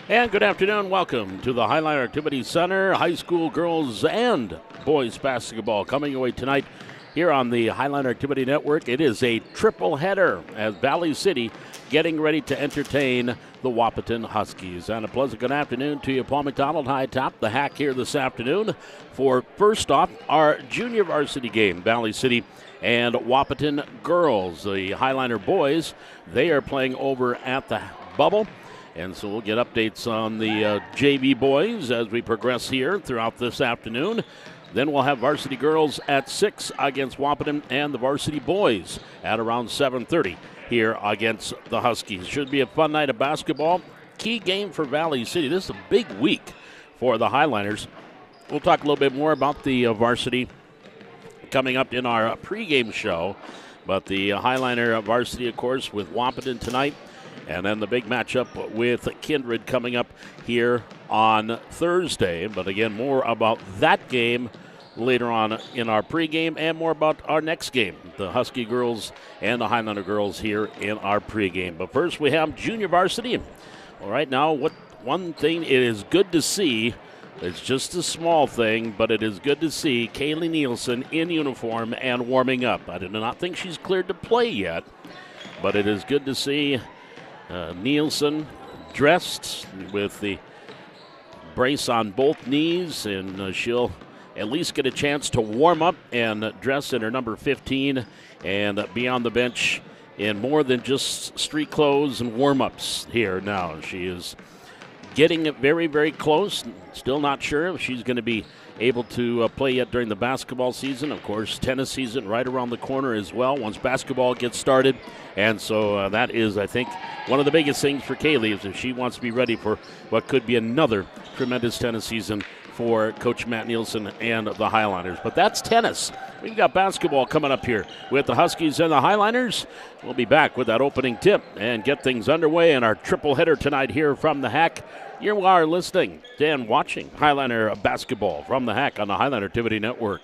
And good afternoon. Welcome to the Highliner Activity Center. High school girls and boys basketball coming away tonight here on the Highliner Activity Network. It is a triple header as Valley City getting ready to entertain the Wahpeton Huskies. And a pleasant good afternoon to you, Paul McDonald, high top the Hack here this afternoon for first off our junior varsity game, Valley City and Wahpeton girls. The Highliner boys, they are playing over at the Bubble. And so we'll get updates on the JV boys as we progress here throughout this afternoon. Then we'll have varsity girls at 6 against Wahpeton and the varsity boys at around 7:30 here against the Huskies. Should be a fun night of basketball. Key game for Valley City. This is a big week for the Highliners. We'll talk a little bit more about the varsity coming up in our pregame show. But the Highliner varsity, of course, with Wahpeton tonight. And then the big matchup with Kindred coming up here on Thursday. But again, more about that game later on in our pregame and more about our next game, the Husky girls and the Highlander girls here in our pregame. But first we have junior varsity. All right, now one thing it is good to see, it's just a small thing, but it is good to see Kaylee Nielsen in uniform and warming up. I do not think she's cleared to play yet, but it is good to see Nielsen dressed with the brace on both knees, and she'll at least get a chance to warm up and dress in her number 15 and be on the bench in more than just street clothes and warm-ups here now. She is getting very, very close. Still not sure if she's going to be able to play yet during the basketball season. Of course, tennis season right around the corner as well once basketball gets started. And so that is, I think, one of the biggest things for Kaylee is if she wants to be ready for what could be another tremendous tennis season for Coach Matt Nielsen and the Highliners. But that's tennis. We've got basketball coming up here with the Huskies and the Highliners. We'll be back with that opening tip and get things underway in our triple header tonight here from the Hack. You are listening and watching Highliner basketball from the Hack on the Highliner Activity Network.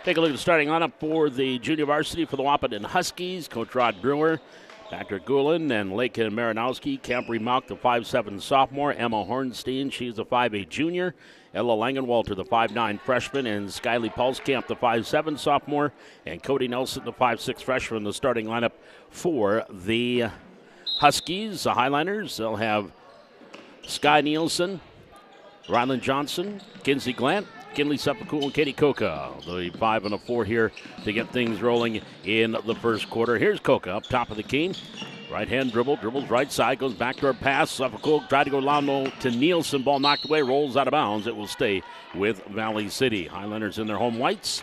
Take a look at the starting lineup for the junior varsity for the Wahpeton Huskies. Coach Rod Brewer, Patrick Gulen, and Lakin Marinowski. Camry Malk, the 5'7 sophomore. Emma Hornstein, she's a 5'8 junior. Ella Langenwalter, the 5'9 freshman. And Skyly Pulskamp, the 5'7 sophomore. And Cody Nelson, the 5'6 freshman, the starting lineup for the Huskies. The Highliners, they'll have Sky Nielsen, Ryland Johnson, Kinsey Glant, Kinley Sepulcool, and Katie Coca. The 5 and a 4 here to get things rolling in the first quarter. Here's Coca up top of the key. Right hand dribbles right side, goes back to her pass. Sepulcool tried to go down low to Nielsen. Ball knocked away, rolls out of bounds. It will stay with Valley City. Highlanders in their home whites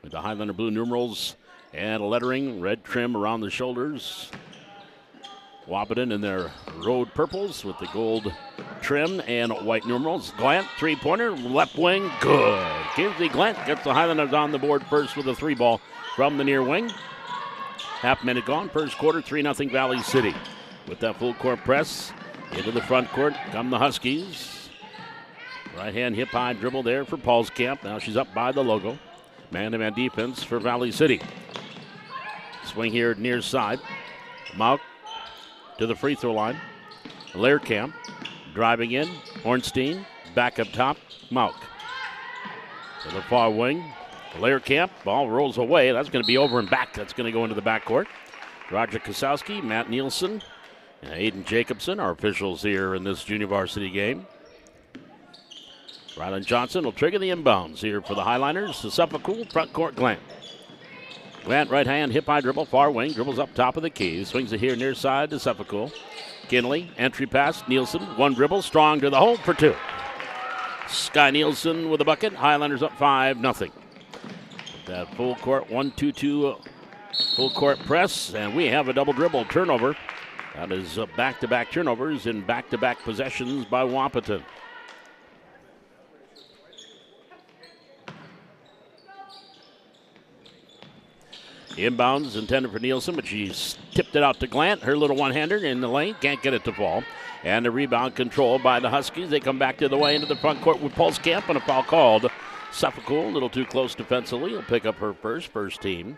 with the Highlander blue numerals and a lettering, red trim around the shoulders. Wahpeton in their road purples with the gold trim and white numerals. Glant, three-pointer, left wing, good. Kinsey Glant gets the Highlanders on the board first with a 3-ball from the near wing. Half minute gone, first quarter, 3-0 Valley City. With that full court press, into the front court come the Huskies. Right-hand hip-high dribble there for Pulskamp. Now she's up by the logo. Man-to-man defense for Valley City. Swing here near side. Malk to the free throw line. Lehrkamp driving in. Hornstein back up top. Malk to the far wing. Lehrkamp, ball rolls away. That's going to be over and back. That's going to go into the backcourt. Roger Kosowski, Matt Nielsen, and Aiden Jacobson, our officials here in this junior varsity game. Ryland Johnson will trigger the inbounds here for the Highliners. The Sepulcool front court Glant. Grant right hand, hip high dribble, far wing, dribbles up top of the key. Swings it here near side to Suffolk. Kinley, entry pass, Nielsen, one dribble, strong to the hole for two. Sky Nielsen with a bucket. Highlanders up 5-0. That full court 1-2-2 full court press, and we have a double dribble turnover. That is back-to-back turnovers in back-to-back possessions by Wahpeton. Inbounds intended for Nielsen, but she's tipped it out to Glant. Her little one-hander in the lane, can't get it to fall. And a rebound controlled by the Huskies. They come back to the way into the front court with Pulskamp, and a foul called. Suffolk a little too close defensively. He'll pick up her first team.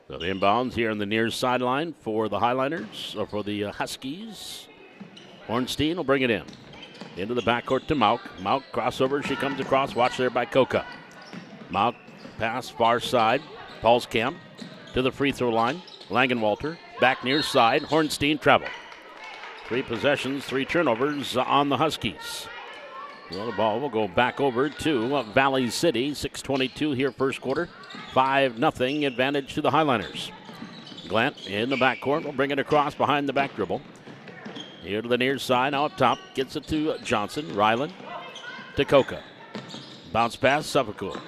So the inbounds here on the near sideline for the Highliners, or for the Huskies. Hornstein will bring it in. Into the backcourt to Mauk. Mauk crossover. She comes across. Watched there by Coca. Mauk pass far side. Pulskamp to the free throw line. Langenwalter back near side. Hornstein travel. 3 possessions, 3 turnovers on the Huskies. Well, the ball will go back over to Valley City. 6:22 here first quarter. 5-0 advantage to the Highliners. Glant in the backcourt will bring it across behind the back dribble. Here to the near side, now up top. Gets it to Johnson. Ryland to Coca. Bounce pass, Suffolk.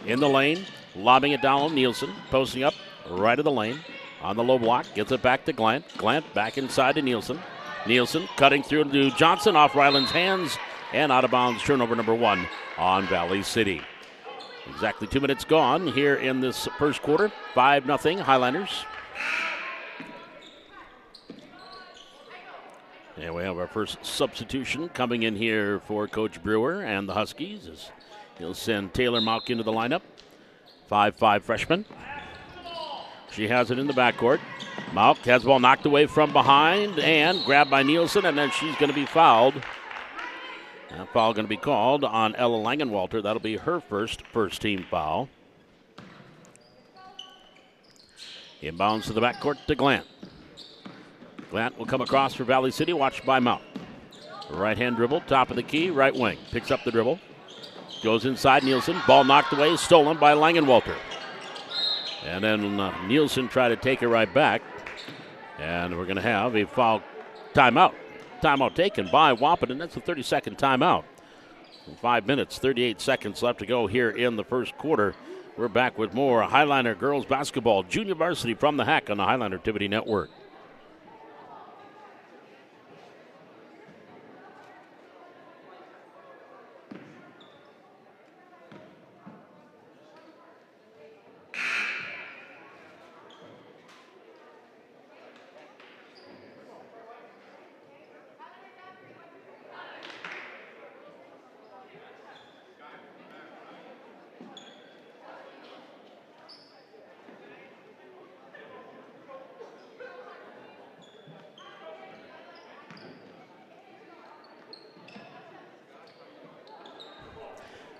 In the lane, lobbing it down. Nielsen posting up right of the lane. On the low block, gets it back to Glant. Glant back inside to Nielsen. Nielsen cutting through to Johnson off Ryland's hands. And out of bounds, turnover number 1 on Valley City. Exactly 2 minutes gone here in this first quarter. 5-0 Highlanders. And we have our first substitution coming in here for Coach Brewer and the Huskies. As he'll send Taylor Mauk into the lineup. 5'5" freshman. She has it in the backcourt. Mauk has the ball knocked away from behind and grabbed by Nielsen, and then she's going to be fouled. That foul going to be called on Ella Langenwalter. That'll be her first team foul. Inbounds to the backcourt to Glant. Glant will come across for Valley City, watched by Mauk. Right-hand dribble, top of the key, right wing. Picks up the dribble. Goes inside Nielsen. Ball knocked away, stolen by Langenwalter. And then Nielsen tried to take it right back. And we're going to have a foul timeout. Timeout taken by Wahpeton. That's a 30-second timeout. 5 minutes, 38 seconds left to go here in the first quarter. We're back with more Highliner girls basketball junior varsity from the Hack on the Highliner Activity Network.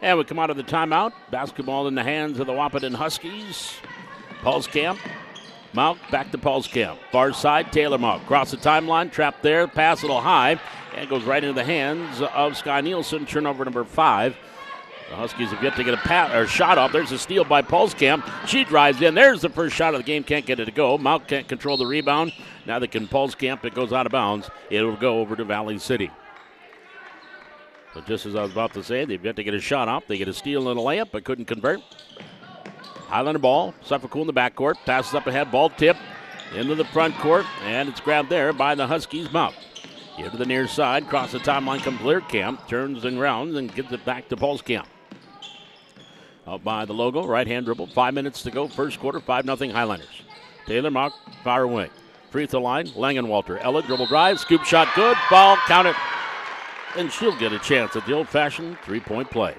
And we come out of the timeout. Basketball in the hands of the Wahpeton Huskies. Pulskamp. Mauk back to Pulskamp. Far side, Taylor Mauk. Cross the timeline, trapped there, pass a little high, and goes right into the hands of Sky Nielsen, turnover number 5. The Huskies have yet to get a shot off. There's a steal by Pulskamp. She drives in. There's the first shot of the game. Can't get it to go. Mauk can't control the rebound. Now they can Pulskamp. It goes out of bounds. It will go over to Valley City. But just as I was about to say, they've yet to get a shot off. They get a steal and a layup, but couldn't convert. Highlander ball. Suffolk in the backcourt. Passes up ahead. Ball tip into the front court. And it's grabbed there by the Huskies' Mauk. Here to the near side. Cross the timeline comes Learcamp. Turns and rounds and gives it back to Pulskamp. Out by the logo. Right-hand dribble. 5 minutes to go. First quarter. 5-0 Highlanders. Taylor Mauk. Far away. Free throw line. Langenwalter. Ella dribble drive. Scoop shot good. Ball counted. And she'll get a chance at the old-fashioned three-point play.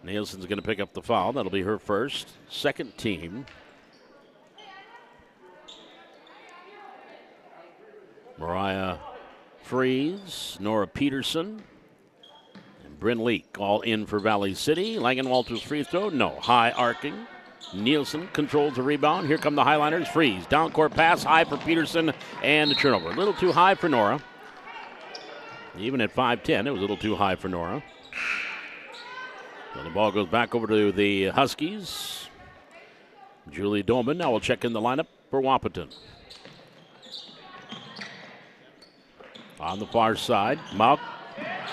Nielsen's going to pick up the foul. That'll be her first. Second team. Mariah Freeze, Nora Peterson, and Bryn Leak all in for Valley City. Langenwalter's free throw, no. High arcing. Nielsen controls the rebound. Here come the Highliners. Freeze. Down court pass. High for Peterson and a turnover. A little too high for Nora. Even at 5'10", it was a little too high for Nora. So the ball goes back over to the Huskies. Julie Dolman now will check in the lineup for Wahpeton. On the far side, Mauk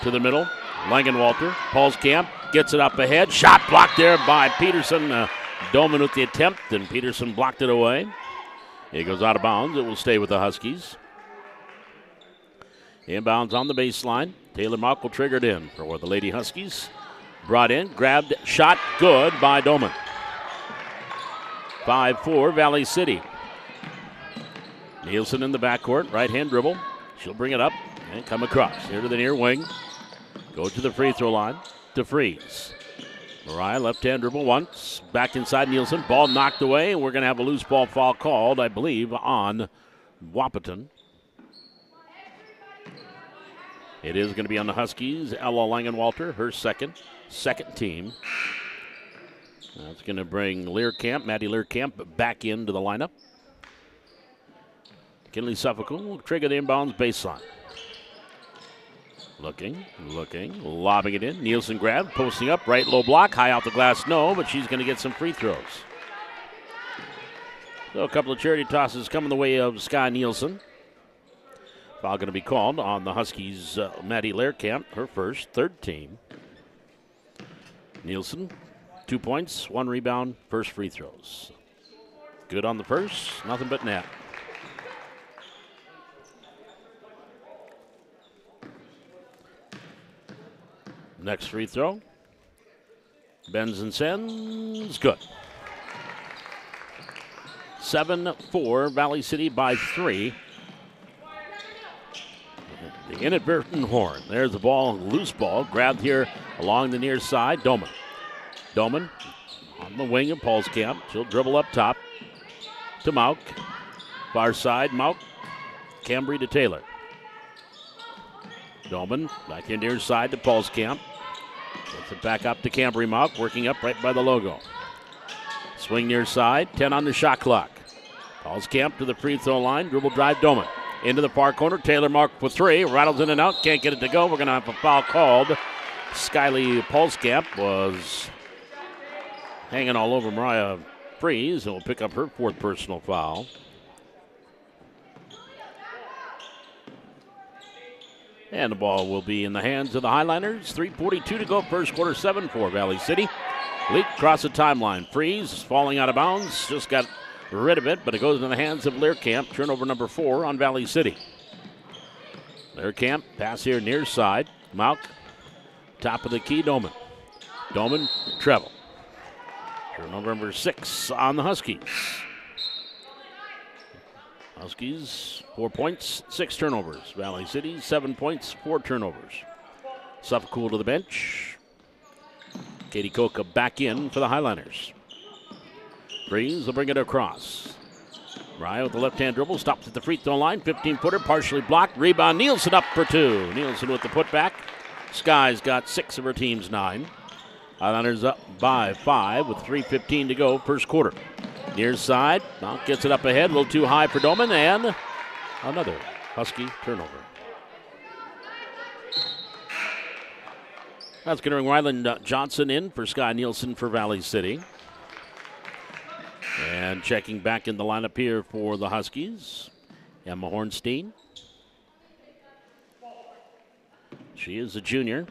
to the middle. Langenwalter, Paulskamp gets it up ahead. Shot blocked there by Peterson. Dolman with the attempt, and Peterson blocked it away. It goes out of bounds. It will stay with the Huskies. Inbounds on the baseline. Taylor Mauk will trigger it in for the Lady Huskies. Brought in, grabbed, shot, good by Dolman. 5-4, Valley City. Nielsen in the backcourt, right-hand dribble. She'll bring it up and come across. Here to the near wing. Go to the free throw line to Freeze. Mariah, left-hand dribble once. Back inside Nielsen. Ball knocked away, and we're going to have a loose ball foul called, I believe, on Wahpeton. It is going to be on the Huskies. Ella Langenwalter, her second team. That's going to bring Maddie Learcamp back into the lineup. Kinley Suffolk will trigger the inbounds baseline. Looking, lobbing it in. Nielsen grab, posting up, right low block, high out the glass, no, but she's going to get some free throws. So a couple of charity tosses coming the way of Sky Nielsen. Foul going to be called on the Huskies' Maddie Learcamp, her third team. Nielsen, 2 points, 1 rebound, first free throws. Good on the first, nothing but net. Next free throw. Bends and sends. Good. 7-4, Valley City by 3. The inadvertent horn. There's the ball, loose ball, grabbed here along the near side. Dolman on the wing of Paulskamp. She'll dribble up top to Mauk. Far side, Mauk. Cambry to Taylor. Dolman back in near side to Paulskamp. Gets it back up to Cambry Mauk, working up right by the logo. Swing near side, 10 on the shot clock. Paulskamp to the free throw line, dribble drive Dolman. Into the far corner, Taylor Mauk for 3, rattles in and out, can't get it to go. We're going to have a foul called. Skyly Paulskamp was hanging all over Mariah Freeze and will pick up her 4th personal foul. And the ball will be in the hands of the Highliners. 3:42 to go, first quarter, 7-4 Valley City. Leak across the timeline. Freeze falling out of bounds. Just got rid of it, but it goes in the hands of Learcamp. Turnover number 4 on Valley City. Learcamp, pass here near side. Mauk, top of the key, Dolman. Treble. Turnover number 6 on the Huskies. Huskies, 4 points, 6 turnovers. Valley City, 7 points, 4 turnovers. Suffolk to the bench. Katie Koka back in for the Highliners. Freeze will bring it across. Mariah with the left-hand dribble, stops at the free throw line. 15-footer, partially blocked. Rebound, Nielsen up for 2. Nielsen with the putback. Sky's got 6 of her team's 9. Highlanders up by 5 with 3:15 to go, first quarter. Near side, Mauk gets it up ahead, a little too high for Dolman, and another Husky turnover. That's going to bring Ryland Johnson in for Sky Nielsen for Valley City. And checking back in the lineup here for the Huskies, Emma Hornstein. She is a junior.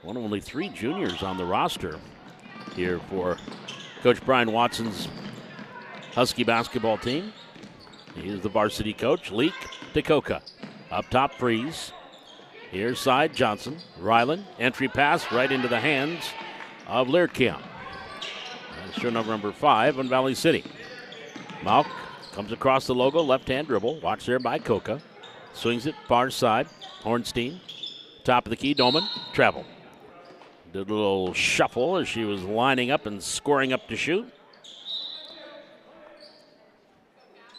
One of only 3 juniors on the roster here for Coach Brian Watson's Husky basketball team. He is the varsity coach. Leak to Koka. Up top, Freeze. Here side, Johnson. Ryland, entry pass right into the hands of Learcamp. That's turnover number 5 on Valley City. Mauk comes across the logo, left-hand dribble. Watch there by Koka. Swings it far side. Hornstein. Top of the key, Dolman. Travel. Did a little shuffle as she was lining up and scoring up to shoot.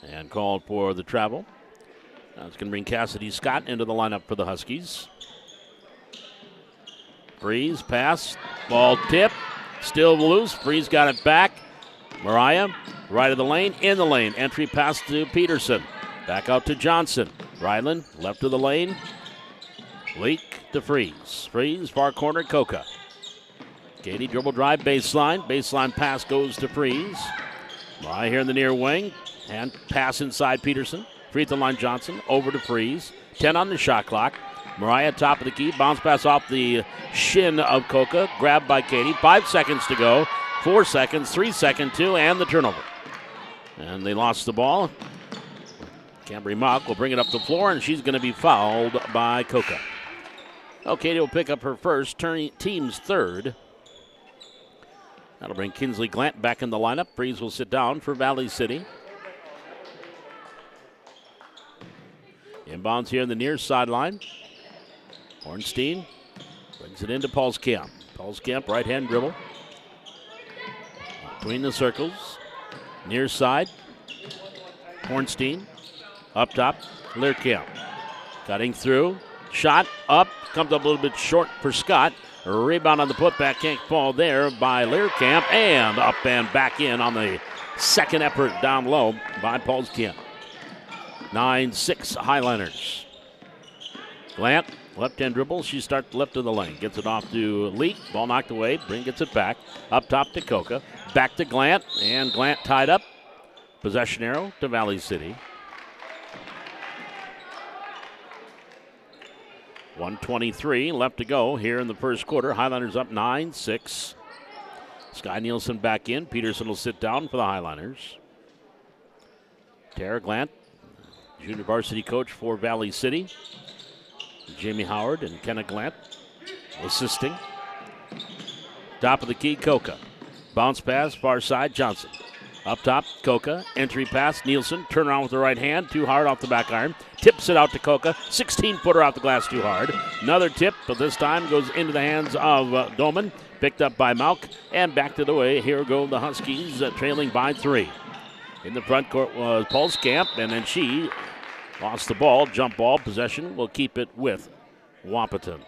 And called for the travel. That's going to bring Cassidy Scott into the lineup for the Huskies. Freeze, pass, ball tip, still loose. Freeze got it back. Mariah, right of the lane, in the lane. Entry pass to Peterson. Back out to Johnson. Ryland, left of the lane. Leak to Freeze. Freeze, far corner, Coca. Katie dribble drive baseline. Baseline pass goes to Freeze. Right here in the near wing. And pass inside Peterson. Free throw line Johnson. Over to Freeze. 10 on the shot clock. Mariah top of the key. Bounce pass off the shin of Coca. Grabbed by Katie. 5 seconds to go. 4 seconds. 3 second 2. And the turnover. And they lost the ball. Cambry Mock will bring it up the floor, and she's going to be fouled by Coca. Oh, Katie will pick up her first, team's third. That'll bring Kinsley Glant back in the lineup. Freeze will sit down for Valley City. Inbounds here in the near sideline. Hornstein brings it into Paulskamp. Paulskamp, right-hand dribble. Between the circles. Near side. Hornstein. Up top, Learkamp. Cutting through. Shot up. Comes up a little bit short for Scott. Rebound on the putback. Can't fall there by Learkamp. And up and back in on the second effort down low by Paulskamp. 9-6 Highliners. Glant, left-hand dribble. She starts left of the lane. Gets it off to Leak. Ball knocked away. Bryn gets it back. Up top to Coca. Back to Glant. And Glant tied up. Possession arrow to Valley City. 1:23 left to go here in the first quarter. Highliners up 9-6. Sky Nielsen back in. Peterson will sit down for the Highliners. Tara Glant, junior varsity coach for Valley City. Jamie Howard and Kenna Glant assisting. Top of the key, Coca. Bounce pass, far side, Johnson. Up top, Coca. Entry pass, Nielsen. Turn around with the right hand. Too hard off the back iron. Tips it out to Coca. 16-footer off the glass, too hard. Another tip, but this time goes into the hands of Doman. Picked up by Malk. And back to the way. Here go the Huskies trailing by 3. In the front court was Paulskamp, and then she lost the ball. Jump ball. Possession will keep it with Wahpeton.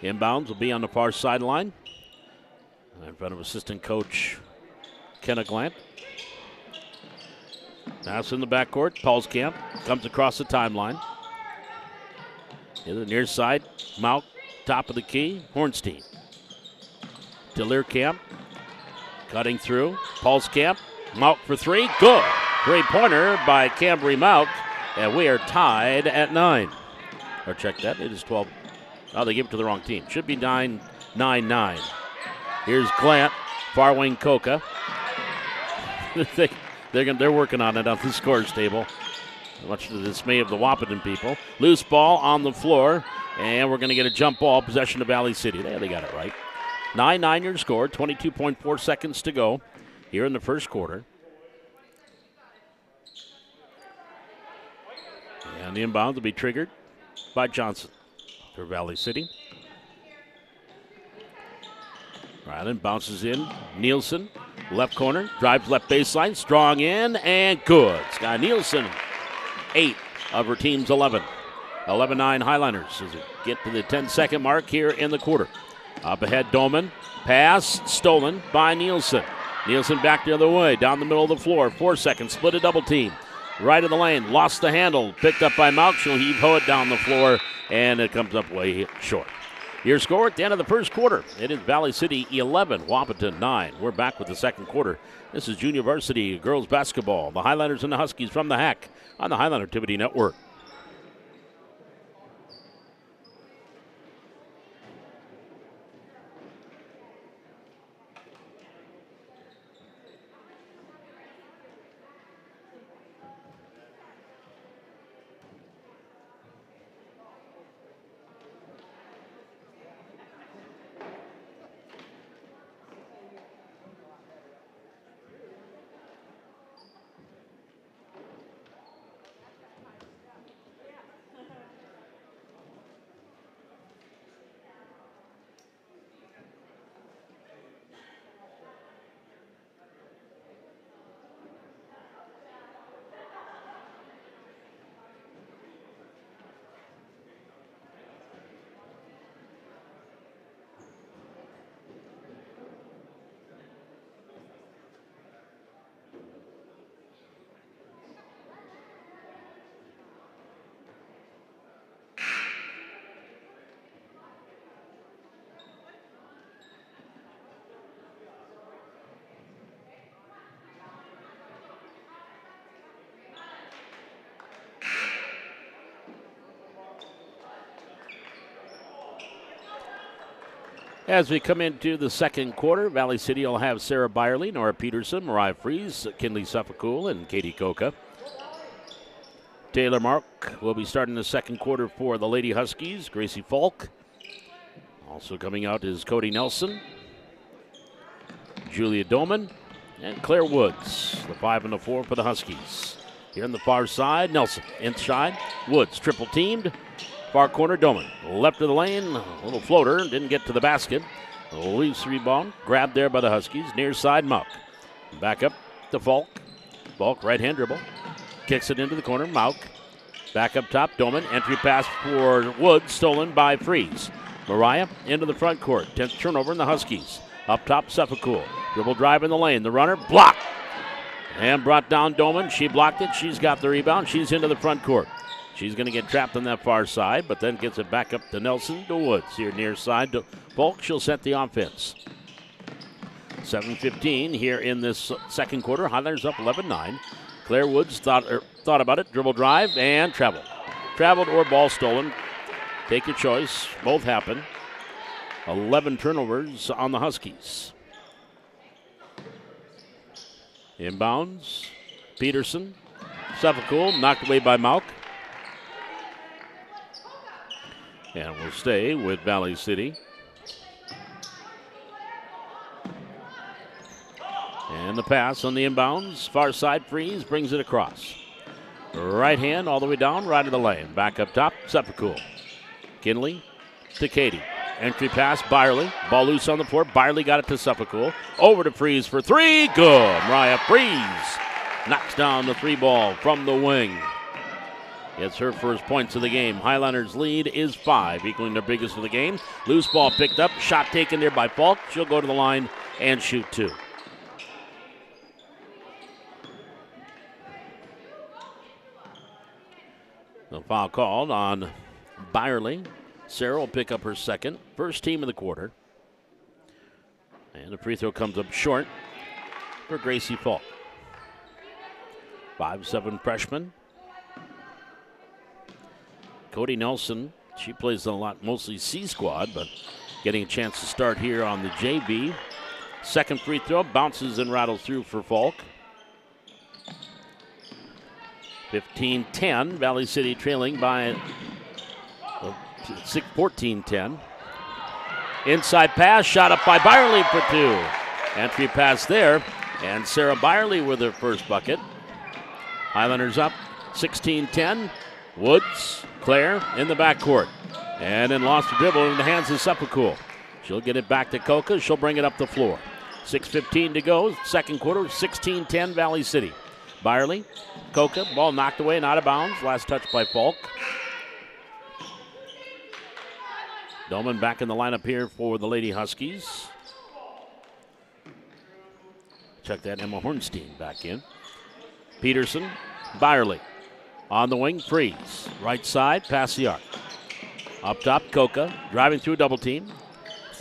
Inbounds will be on the far sideline. In front of assistant coach Kenna Glant. Pass in the backcourt. Paulskamp comes across the timeline. In the near side, Malk, top of the key, Hornstein. To Learkamp. Cutting through. Paulskamp. Malk for 3. Good. 3-pointer by Cambry Malk. And we are tied at 9. Or check that. It is 12. Oh, they give it to the wrong team. Should be 9-9. Here's Glant, far wing Coca. They're working on it on the scores table, much to the dismay of the Wahpeton people. Loose ball on the floor, and we're going to get a jump ball, possession of Valley City. There, they got it right. 9-9 your score, 22.4 seconds to go here in the first quarter. And the inbound will be triggered by Johnson for Valley City. Ryland bounces in. Nielsen, left corner, drives left baseline, strong in, and good. Sky Nielsen, 8 of her team's 11. 11-9 Highliners as we get to the 10-second mark here in the quarter. Up ahead, Doman. Pass stolen by Nielsen. Nielsen back the other way, down the middle of the floor. 4 seconds, split a double team. Right of the lane, lost the handle. Picked up by Malk. She'll heave-ho it down the floor, and it comes up way short. Your score at the end of the first quarter. It is Valley City 11, Wahpeton 9. We're back with the second quarter. This is junior varsity girls basketball. The Highliners and the Huskies from the HAC on the Highline Activity Network. As we come into the second quarter, Valley City will have Sarah Byerly, Nora Peterson, Mariah Fries, Kinley Suffolcool, and Katie Coca. Taylor Mark will be starting the second quarter for the Lady Huskies. Gracie Falk. Also coming out is Cody Nelson, Julia Doman, and Claire Woods. The 5 and the 4 for the Huskies. Here on the far side, Nelson inside. Woods triple teamed. Far corner, Doman. Left of the lane, a little floater, didn't get to the basket. Loose rebound, grabbed there by the Huskies. Near side, Mauk. Back up to Falk. Falk, right hand dribble. Kicks it into the corner, Mauk. Back up top, Doman. Entry pass for Woods, stolen by Fries. Mariah into the front court. 10th turnover in the Huskies. Up top, Suffolcool. Dribble drive in the lane. The runner, blocked. And brought down Doman. She blocked it. She's got the rebound. She's into the front court. She's going to get trapped on that far side, but then gets it back up to Nelson to Woods. Here near side to Falk. She'll set the offense. 7:15 here in this second quarter. Highlanders up 11-9. Claire Woods thought about it. Dribble drive and traveled. Traveled or ball stolen. Take your choice. Both happen. 11 turnovers on the Huskies. Inbounds. Peterson. Suffolcool knocked away by Mauk. And we'll stay with Valley City. And the pass on the inbounds. Far side, Fries brings it across. Right hand all the way down, right of the lane. Back up top, Suffolcool. Kinley to Katie. Entry pass, Byerly. Ball loose on the floor. Byerly got it to Suffolcool. Over to Fries for three. Good. Mariah Fries knocks down the 3 ball from the wing. It's her first points of the game. Highlanders' lead is 5, equaling their biggest of the game. Loose ball picked up. Shot taken there by Falk. She'll go to the line and shoot 2. The foul called on Byerly. Sarah will pick up her second. First team of the quarter. And the free throw comes up short for Gracie Falk. 5'7" freshman. Cody Nelson, she plays a lot, mostly C squad, but getting a chance to start here on the JV. Second free throw, bounces and rattles through for Falk. 15-10, Valley City trailing by 14-10. Inside pass, shot up by Byerly for 2. Entry pass there, and Sarah Byerly with her first bucket. Highlanders up 16-10. Woods, Claire in the backcourt. And then lost the dribble in the hands of Suffolcool. She'll get it back to Coca. She'll bring it up the floor. 6:15 to go. Second quarter, 16-10 Valley City. Byerly, Coca, ball knocked away and out of bounds. Last touch by Falk. Doman back in the lineup here for the Lady Huskies. Check that, Emma Hornstein back in. Peterson, Byerly. On the wing, Fries. Right side, pass the arc. Up top, Coca, driving through a double team.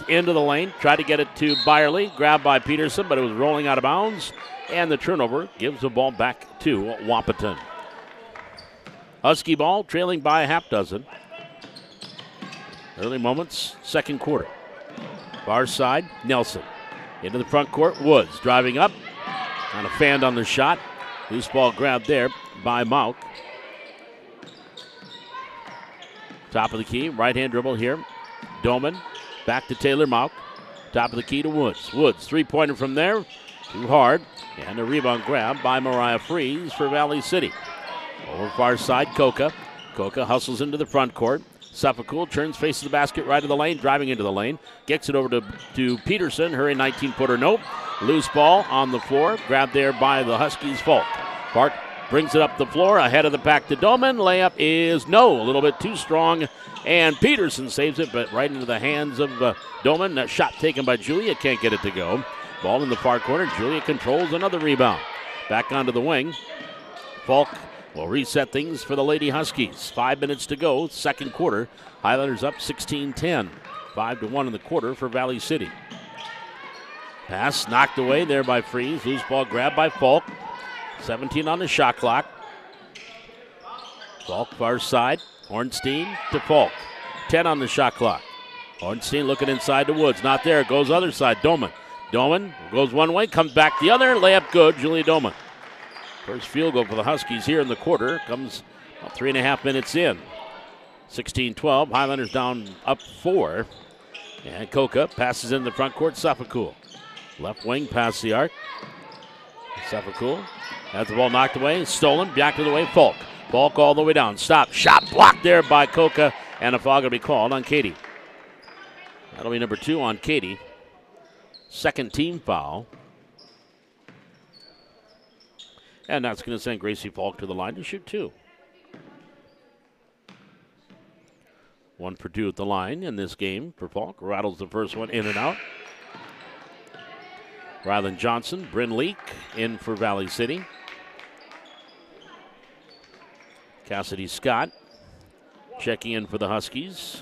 Into the lane, tried to get it to Byerly. Grabbed by Peterson, but it was rolling out of bounds. And the turnover gives the ball back to Wahpeton. Husky ball trailing by a half dozen. Early moments, second quarter. Far side, Nelson. Into the front court, Woods driving up. Kind of fanned on the shot. Loose ball grabbed there by Mauk. Top of the key, right-hand dribble here. Doman, back to Taylor Mauk. Top of the key to Woods. Woods, three-pointer from there. Too hard. And a rebound grab by Mariah Fries for Valley City. Over far side, Coca. Coca hustles into the front court. Suffolcool turns, faces the basket right of the lane, driving into the lane. Gets it over to Peterson. Her 19-footer, nope. Loose ball on the floor. Grabbed there by the Huskies' Falk. Park brings it up the floor, ahead of the pack to Doman. Layup is no, a little bit too strong. And Peterson saves it, but right into the hands of Doman. That shot taken by Julia, can't get it to go. Ball in the far corner. Julia controls another rebound. Back onto the wing. Falk will reset things for the Lady Huskies. 5 minutes to go, second quarter. Highlanders up 16-10. 5-1 in the quarter for Valley City. Pass knocked away there by Fries. Loose ball grabbed by Falk. 17 on the shot clock. Falk far side. Hornstein to Falk. 10 on the shot clock. Ornstein looking inside the Woods. Not there. Goes other side. Doman. Doman goes one way, comes back the other. Layup good. Julia Doman. First field goal for the Huskies here in the quarter. Comes about 3.5 minutes in. 16-12. Highlanders down up 4. And Coca passes in the front court. Suffolk. Left wing past the arc. Suffolk has the ball knocked away. Stolen. Back to the way. Falk. Falk all the way down. Stop. Shot blocked there by Coca. And a foul going to be called on Katie. That'll be number 2 on Katie. Second team foul. And that's going to send Gracie Falk to the line to shoot 2. 1 for 2 at the line in this game for Falk. Rattles the first one in and out. Ryland Johnson, Bryn Leak in for Valley City. Cassidy Scott checking in for the Huskies.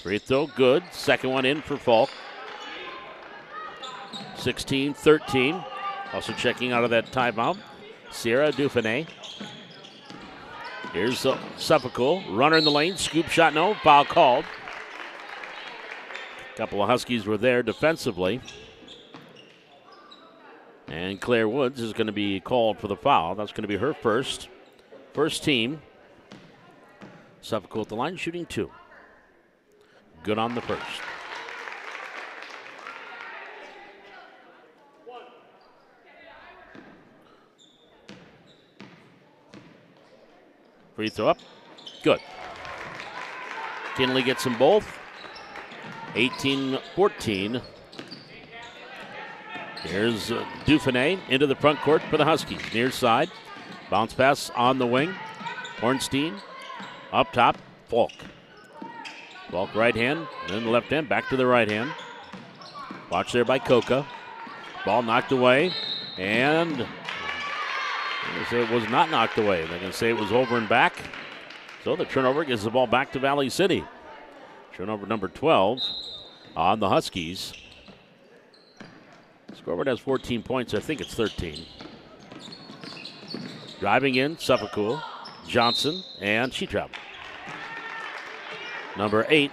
Free throw, good. Second one in for Falk. 16-13. Also checking out of that timeout, Sierra Dufresne. Here's Suffolk. Runner in the lane. Scoop shot, no. Foul called. A couple of Huskies were there defensively. And Claire Woods is going to be called for the foul. That's going to be her first. First team. Suffolk at the line, shooting 2. Good on the first. Free throw up. Good. Kinley gets them both. 18-14. Here's Dufresne into the front court for the Huskies. Near side. Bounce pass on the wing. Ornstein up top. Falk. Falk right hand, then the left hand, back to the right hand. Watch there by Coca. Ball knocked away, and they're going to say it was not knocked away. They're going to say it was over and back. So the turnover gives the ball back to Valley City. Turnover number 12 on the Huskies. Scoreboard has 14 points. I think it's 13. Driving in, Suffolk, Johnson, and she traveled. Number 8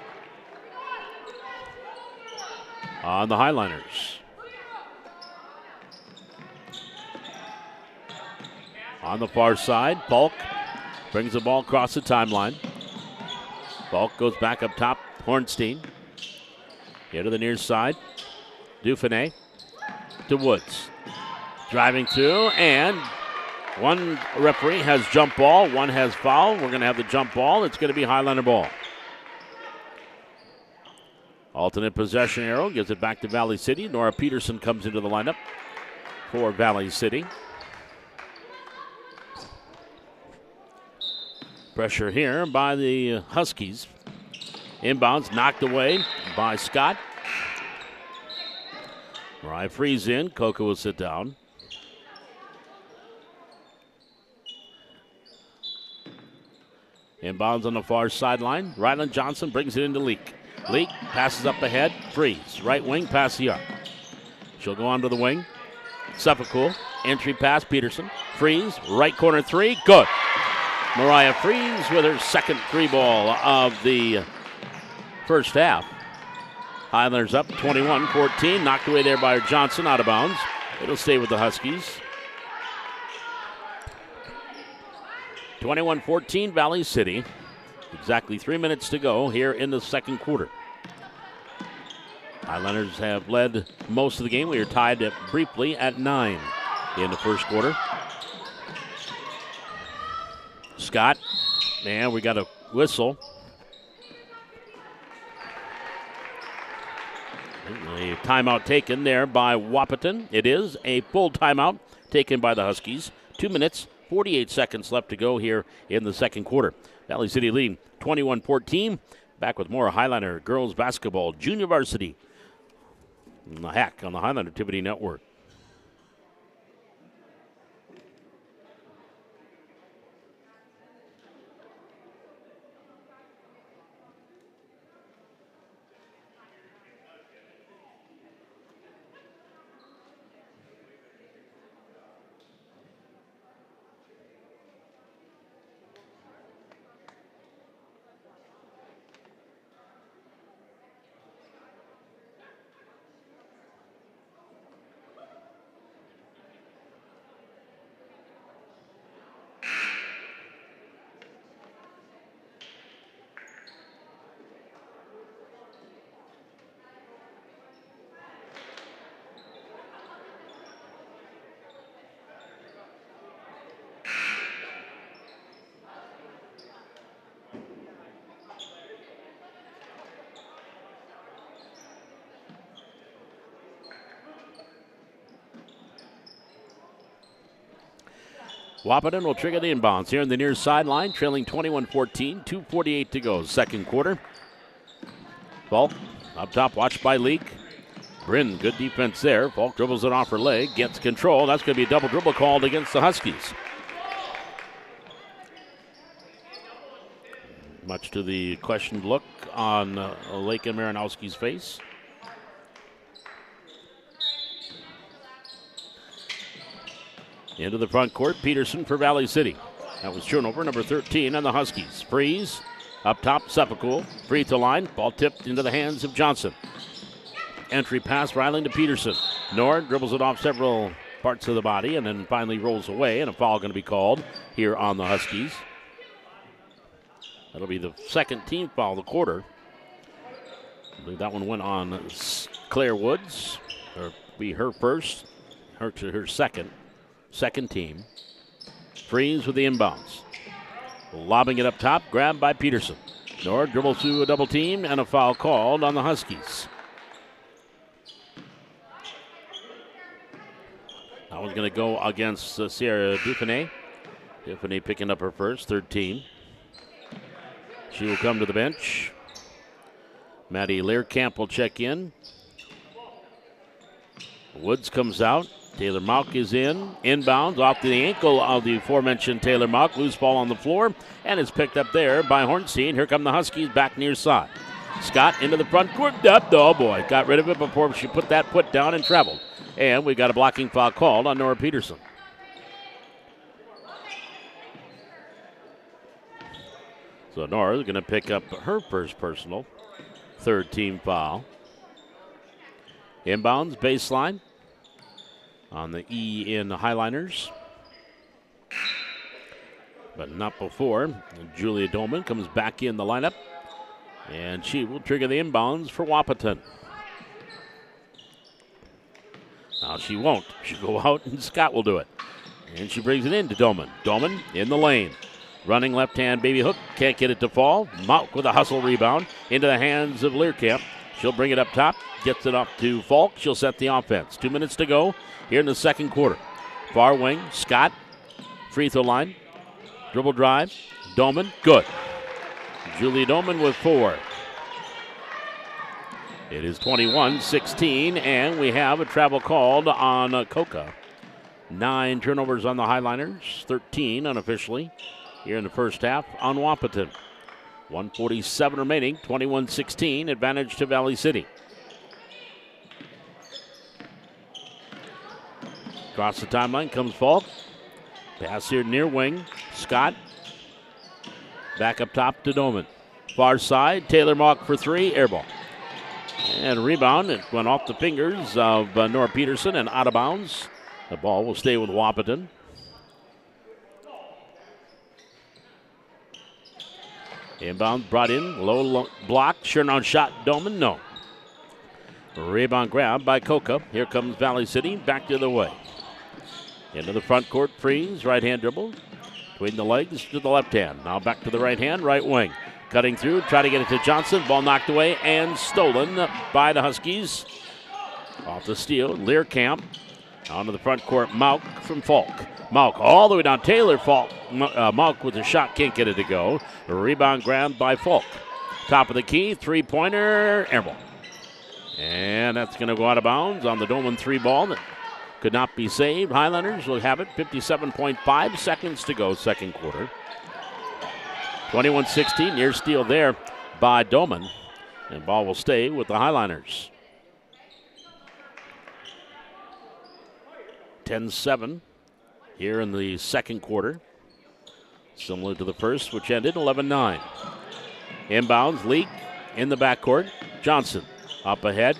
on the Highliners. On the far side, Falk brings the ball across the timeline. Falk goes back up top, Hornstein. Here to the near side, Dufresne to Woods. Driving through, and one referee has jump ball, one has foul. We're going to have the jump ball. It's going to be Highlander ball. Alternate possession arrow gives it back to Valley City. Nora Peterson comes into the lineup for Valley City. Pressure here by the Huskies. Inbounds knocked away by Scott. Mariah Freeze in. Coca will sit down. Inbounds on the far sideline. Ryland Johnson brings it into Leak. Leak passes up ahead. Freeze. Right wing pass the arc. She'll go on to the wing. Suffolk. Entry pass. Peterson. Freeze. Right corner 3. Good. Mariah Freeze with her second 3-ball of the first half. Highlanders up 21-14. Knocked away there by Johnson, out of bounds. It'll stay with the Huskies. 21-14 Valley City. Exactly 3 minutes to go here in the second quarter. Highlanders have led most of the game. We are tied briefly at 9 in the first quarter. Scott, and we got a whistle. A timeout taken there by Wahpeton. It is a full timeout taken by the Huskies. 2 minutes, 48 seconds left to go here in the second quarter. Valley City leading 21-14. Back with more Highlander girls basketball junior varsity. The Hack on the Highlander Activity Network. Wahpeton will trigger the inbounds here in the near sideline, trailing 21-14, 2:48 to go, second quarter. Falk up top, watched by Leak. Bryn, good defense there. Falk dribbles it off her leg, gets control. That's going to be a double dribble called against the Huskies. Much to the questioned look on Lakin Marinowski's face. Into the front court, Peterson for Valley City. That was turnover number 13 on the Huskies. Freeze, up top, Sepulveda. Free throw line, ball tipped into the hands of Johnson. Entry pass, Ryling to Peterson. Nord dribbles it off several parts of the body and then finally rolls away, and a foul going to be called here on the Huskies. That'll be the second team foul of the quarter. I believe that one went on Claire Woods, or be her first, her second team. Freeze with the inbounds. Lobbing it up top, grabbed by Peterson. Nord dribbles through a double team and a foul called on the Huskies. That one's going to go against Sierra Dufresne. Dufresne picking up her first, third team. She will come to the bench. Maddie Learcamp will check in. Woods comes out. Taylor Mauck is in. Inbounds off the ankle of the aforementioned Taylor Mauck. Loose ball on the floor, and it's picked up there by Hornstein. Here come the Huskies back near side. Scott into the front court. Oh boy, got rid of it before she put that foot down and traveled. And we got a blocking foul called on Nora Peterson. So Nora is going to pick up her first personal, third team foul. Inbounds, baseline on the E in the Highliners. But not before. Julia Dolman comes back in the lineup, and she will trigger the inbounds for Wahpeton. Now she won't. She'll go out and Scott will do it. And she brings it in to Dolman. Dolman in the lane. Running left hand baby hook. Can't get it to fall. Mauck with a hustle rebound into the hands of Learcamp. She'll bring it up top. Gets it up to Falk. She'll set the offense. 2 minutes to go here in the second quarter. Far wing. Scott. Free throw line. Dribble drive. Dolman. Good. Julie Dolman with 4. It is 21-16, and we have a travel called on Coca. 9 turnovers on the Highliners, 13 unofficially here in the first half on Wahpeton. 1:47 remaining, 21-16, advantage to Valley City. Across the timeline comes Falk. Pass here near wing. Scott. Back up top to Dolman. Far side, Taylor Mauck for 3, air ball. And rebound, it went off the fingers of Nora Peterson and out of bounds. The ball will stay with Wahpeton. Inbound brought in, low block, sure now shot, Dolman, no. Rebound grab by Coca. Here comes Valley City, back the other way. Into the front court, Freeze, right hand dribble. Between the legs to the left hand. Now back to the right hand, right wing. Cutting through, try to get it to Johnson. Ball knocked away and stolen by the Huskies. Off the steal, Learcamp. Onto the front court, Mauck from Falk. Mauck all the way down. Taylor Falk. Mauck with a shot, can't get it to go. A rebound grabbed by Falk. Top of the key, three-pointer, air ball. And that's going to go out of bounds on the Dolman 3 ball that could not be saved. Highlanders will have it. 57.5 seconds to go, second quarter. 21-16, near steal there by Dolman. And ball will stay with the Highliners. 10-7 here in the second quarter. Similar to the first, which ended 11-9. Inbounds, Leak in the backcourt. Johnson up ahead.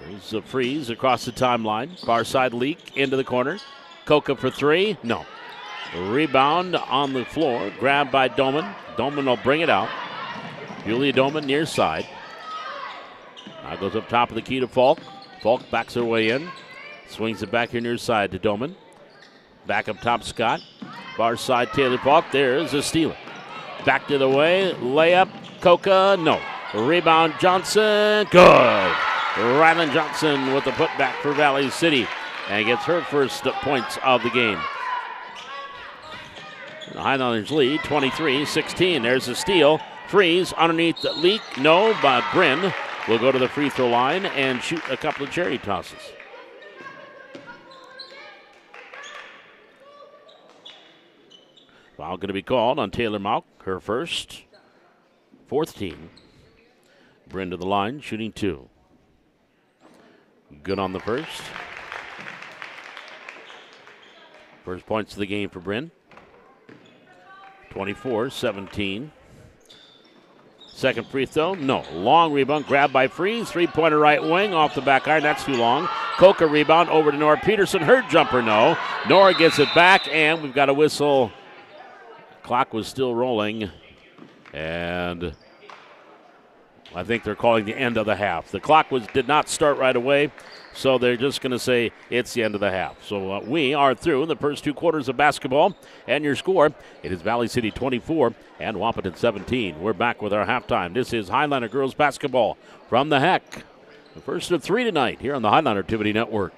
There's a freeze across the timeline. Far side, Leak into the corner. Coca for 3. No. Rebound on the floor. Grabbed by Dolman. Dolman will bring it out. Julia Dolman near side. Now goes up top of the key to Falk. Falk backs her way in. Swings it back here near side to Dolman. Back up top, Scott. Far side, Taylor Falk. There's a stealer. Back to the way. Layup. Coca. No. Rebound, Johnson. Good. Rylan Johnson with the putback for Valley City and gets her first points of the game. The Highlanders lead 23-16. There's a steal. Freeze underneath the leak. No, but Bryn will go to the free throw line and shoot a couple of charity tosses. Foul going to be called on Taylor Mauck, her first. Fourth team. Bryn to the line, shooting 2. Good on the first. First points of the game for Bryn. 24-17. Second free throw, no. Long rebound, grabbed by Freeze. Three-pointer right wing, off the back iron. That's too long. Coca rebound over to Nora Peterson. Her jumper, no. Nora gets it back, and we've got a whistle. Clock was still rolling, and I think they're calling the end of the half. The clock did not start right away, so they're just going to say it's the end of the half. So we are through the first 2 quarters of basketball, and your score, it is Valley City 24 and Wahpeton 17. We're back with our halftime. This is Highliner girls basketball from the HEC. The first of 3 tonight here on the Highliner Activity Network.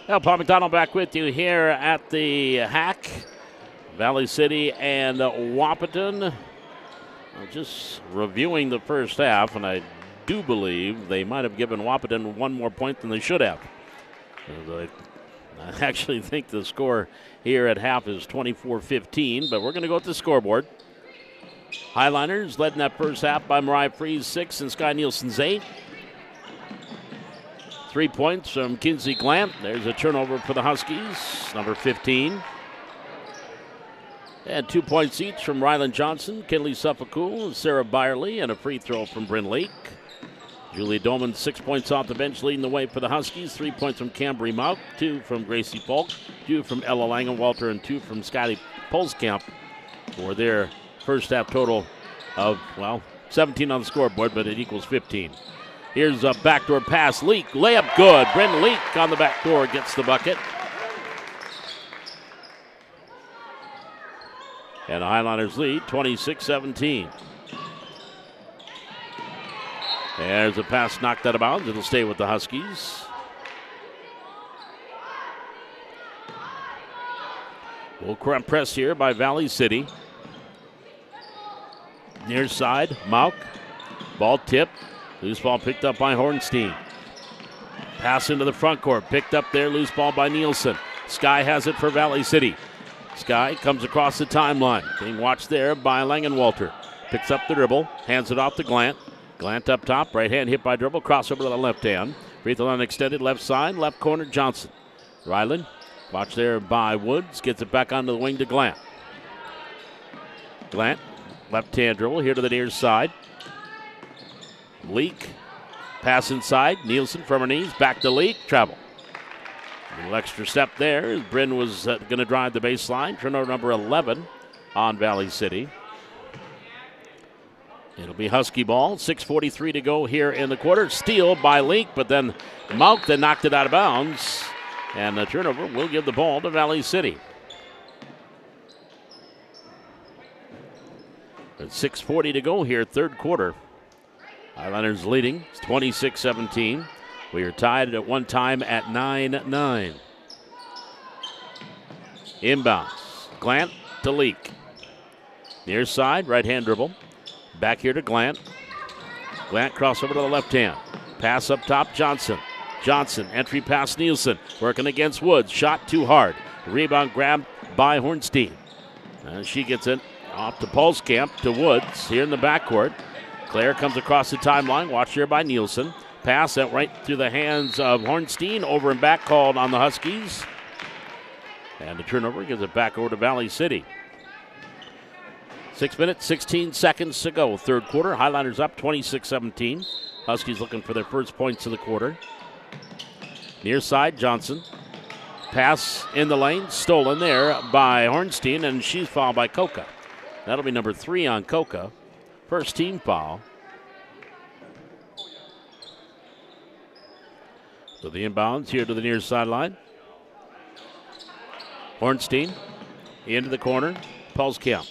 Well, Paul McDonald back with you here at the Hack. Valley City and Wahpeton. Just reviewing the first half, and I do believe they might have given Wahpeton one more point than they should have. I actually think the score here at half is 24-15, but we're going to go with the scoreboard. Highliners led in that first half by Mariah Freeze, 6, and Sky Nielsen's 8. 3 points from Kinsey Glant. There's a turnover for the Huskies, number 15. And 2 points each from Rylan Johnson, Kinley Suffolcool, Sarah Byerly, and a free throw from Bryn Lake. Julie Doman, 6 points off the bench, leading the way for the Huskies. 3 points from Cambry Mount, 2 from Gracie Falk, 2 from Ella Langenwalter, and 2 from Scotty Polskamp for their first half total of, 17 on the scoreboard, but it equals 15. Here's a backdoor pass. Leak, layup good. Bryn Leak on the backdoor gets the bucket. And the Highliners lead 26-17. There's a pass knocked out of bounds. It'll stay with the Huskies. Full court press here by Valley City. Near side, Mauk. Ball tipped. Loose ball picked up by Hornstein. Pass into the front court. Picked up there. Loose ball by Nielsen. Sky has it for Valley City. Sky comes across the timeline. Being watched there by Langenwalter. Picks up the dribble. Hands it off to Glant. Glant up top. Right hand hit by dribble. Crossover to the left hand. Free throw line extended. Left side. Left corner Johnson. Ryland. Watched there by Woods. Gets it back onto the wing to Glant. Glant. Left hand dribble. Here to the near side. Leak. Pass inside. Nielsen from her knees. Back to Leak. Travel. A little extra step there. Bryn was going to drive the baseline. Turnover number 11 on Valley City. It'll be Husky ball. 6:43 to go here in the quarter. Steal by Leak, but then Mauk then knocked it out of bounds. And the turnover will give the ball to Valley City. But 6:40 to go here, third quarter. Highlanders leading. It's 26-17. We are tied at one time at 9-9. Inbounds. Glant to Leak. Near side, right hand dribble. Back here to Glant. Glant crossover to the left hand. Pass up top, Johnson. Johnson, entry pass Nielsen. Working against Woods. Shot too hard. Rebound grabbed by Hornstein. And she gets it off to Polskamp to Woods here in the backcourt. Claire comes across the timeline. Watched here by Nielsen. Pass that right through the hands of Hornstein. Over and back called on the Huskies. And the turnover gives it back over to Valley City. 6 minutes, 16 seconds to go. Third quarter. Highlanders up 26-17. Huskies looking for their first points of the quarter. Near side, Johnson. Pass in the lane. Stolen there by Hornstein, and she's fouled by Coca. That'll be number 3 on Coca. First team foul. So the inbounds here to the near sideline. Hornstein into the corner. Polskamp.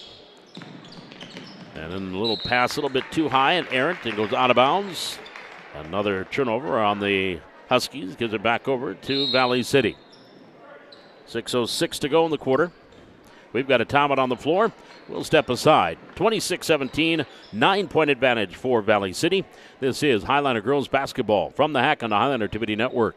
And then a little pass, a little bit too high and errant. It goes out of bounds. Another turnover on the Huskies. Gives it back over to Valley City. 6:06 to go in the quarter. We've got a timeout on the floor. We'll step aside. 26-17, 9-point advantage for Valley City. This is Highliner Girls Basketball from the Hack on the Highliner TV Network.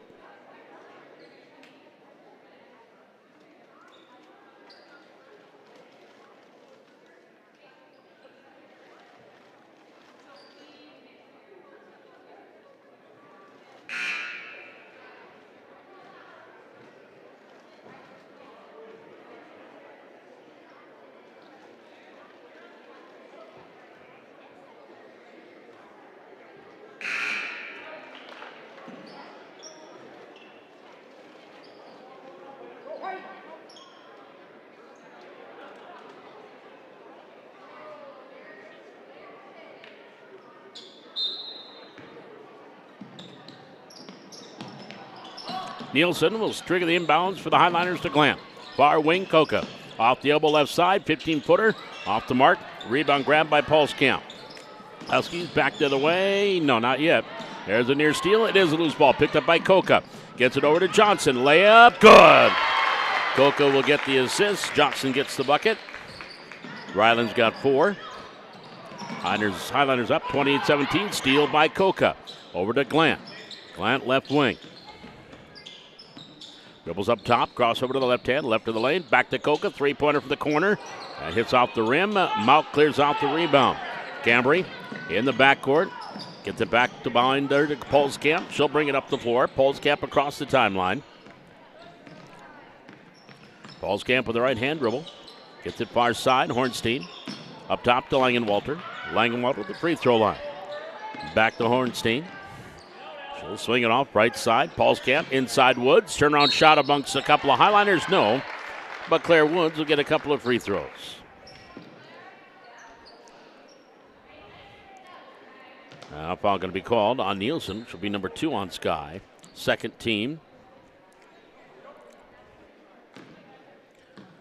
Nielsen will trigger the inbounds for the Highliners to Glant. Far wing, Coca. Off the elbow left side, 15-footer. Off the mark. Rebound grab by Polskamp. Huskies back the other way. No, not yet. There's a near steal. It is a loose ball picked up by Coca. Gets it over to Johnson. Layup, good. Coca will get the assist. Johnson gets the bucket. Ryland's got 4. Highlanders up 28-17. Steal by Coca. Over to Glant. Glant left wing. Dribbles up top. Crossover to the left hand. Left of the lane. Back to Coca. 3-pointer from the corner. That hits off the rim. Mount clears out the rebound. Cambry in the backcourt. Gets it back to behind there to Polskamp. She'll bring it up the floor. Polskamp across the timeline. Polskamp with the right hand dribble. Gets it far side. Hornstein. Up top to Langenwalter. Langenwalter with the free throw line. Back to Hornstein. She'll swing it off right side. Polskamp inside Woods. Turnaround shot amongst a couple of Highliners. No. But Claire Woods will get a couple of free throws. Now foul going to be called on Nielsen. She'll be number 2 on Sky. Second team.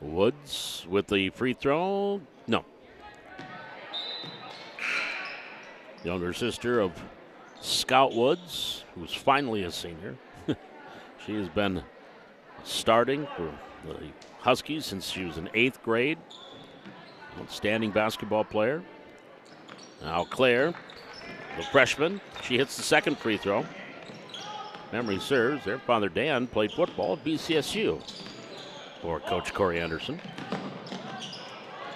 Woods with the free throw. No. Younger sister of Scout Woods, who's finally a senior. She has been starting for the Huskies since she was in 8th grade. Outstanding basketball player. Now Claire, the freshman, she hits the second free throw. Memory serves, their father Dan played football at BCSU for Coach Corey Anderson.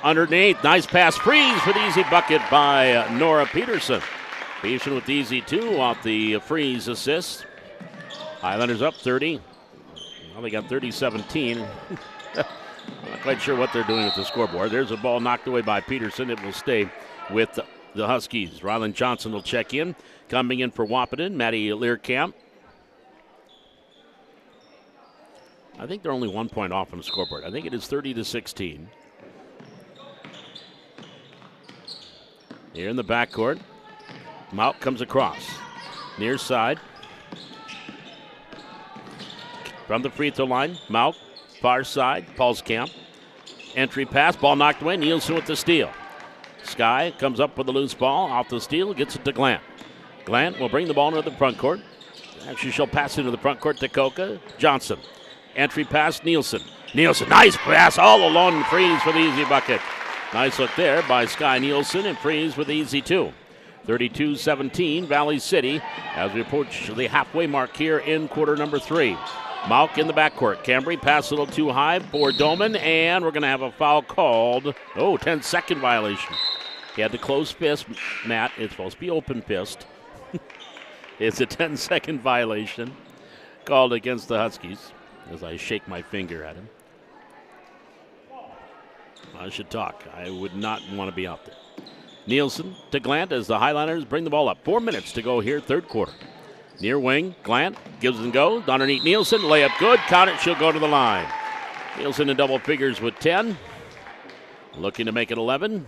Underneath, nice pass, freeze for the easy bucket by Nora Peterson. Peterson with the easy 2 off the freeze assist. Highlanders up 30. Well, they got 30-17. Not quite sure what they're doing with the scoreboard. There's a ball knocked away by Peterson. It will stay with the Huskies. Ryland Johnson will check in. Coming in for Wahpeton, Maddie Learcamp. I think they're only 1 point off on the scoreboard. I think it is 30-16. Here in the backcourt, Mount comes across. Near side. From the free throw line, Mount, far side, Polskamp. Entry pass, ball knocked away, Nielsen with the steal. Sky comes up with the loose ball, off the steal, gets it to Glant. Glant will bring the ball into the front court. Actually, she'll pass into the front court to Coca. Johnson. Entry pass, Nielsen. Nielsen, nice pass, all alone, freeze for the easy bucket. Nice look there by Sky Nielsen, and freeze with the easy 2. 32-17, Valley City, as we approach the halfway mark here in quarter number 3. Mauk in the backcourt. Cambry pass a little too high for Doman, and we're going to have a foul called. 10-second violation. He had the closed fist, Matt. It's supposed to be open fist. It's a 10-second violation called against the Huskies as I shake my finger at him. I should talk. I would not want to be out there. Nielsen to Glant as the Highlanders bring the ball up. 4 minutes to go here, third quarter. Near wing, Glant gives and goes. Underneath Nielsen, layup good. Count it, she'll go to the line. Nielsen in double figures with 10. Looking to make it 11.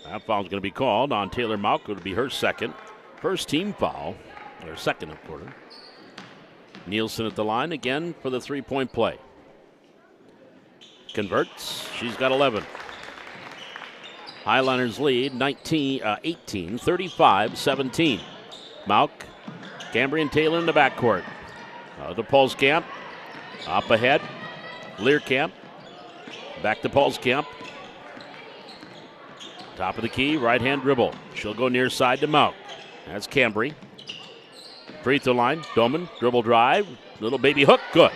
That foul's going to be called on Taylor Mauk. It will be her second. First team foul, or second of quarter. Nielsen at the line again for the 3-point play. Converts. She's got 11. Highlanders lead 18, 35-17. Mauk, Cambry and Taylor in the backcourt. To Polskamp. Up ahead. Learcamp. Back to Polskamp. Top of the key, right-hand dribble. She'll go near side to Mauk. That's Cambry. Free throw line. Doman, dribble drive. Little baby hook, good.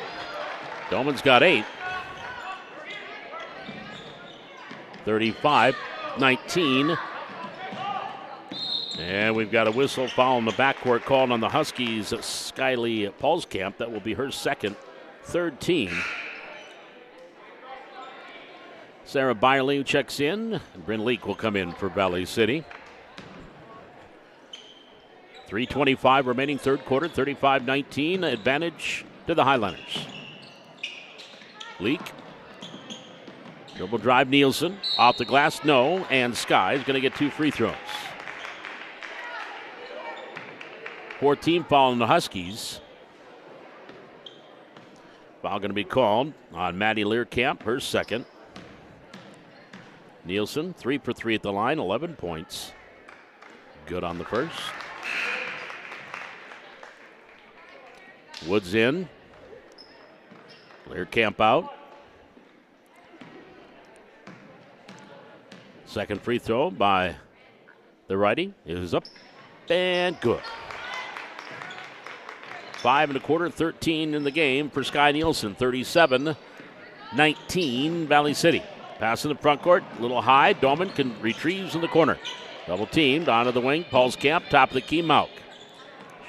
Doman's got 8. 35-19. And we've got a whistle foul in the backcourt called on the Huskies. Skyly Polskamp. That will be her second, third team. Sarah Byerly checks in. And Bryn Leak will come in for Valley City. 3:25 remaining third quarter, 35-19. Advantage to the Highlanders. Leak. Dribble drive, Nielsen. Off the glass, no. And Sky is going to get 2 free throws. 14 foul on the Huskies. Foul going to be called on Maddie Learcamp, her second. Nielsen, 3 for 3 at the line, 11 points. Good on the first. Woods in. Clear camp out. Second free throw by the righty is up and good. 5 1/4, 13 in the game for Sky Nielsen. 37-19 Valley City. Pass in the front court, a little high. Doman can retrieves in the corner. Double teamed onto the wing. Paul's camp, top of the key, Mauk.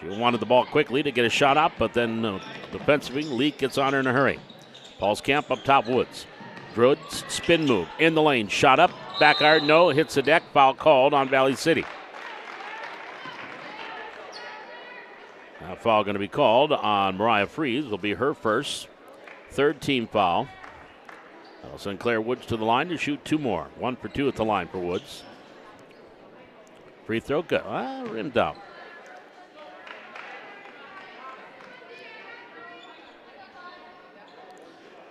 She wanted the ball quickly to get a shot up, but then defensively, Leak gets on her in a hurry. Paul's camp up top, Woods. Woods, spin move, in the lane, shot up, back iron, no, hits the deck, foul called on Valley City. That foul going to be called on Mariah Freeze, will be her first. Third team foul. That'll send Claire Woods to the line to shoot 2 more. 1 for 2 at the line for Woods. Free throw, good. Rimmed out.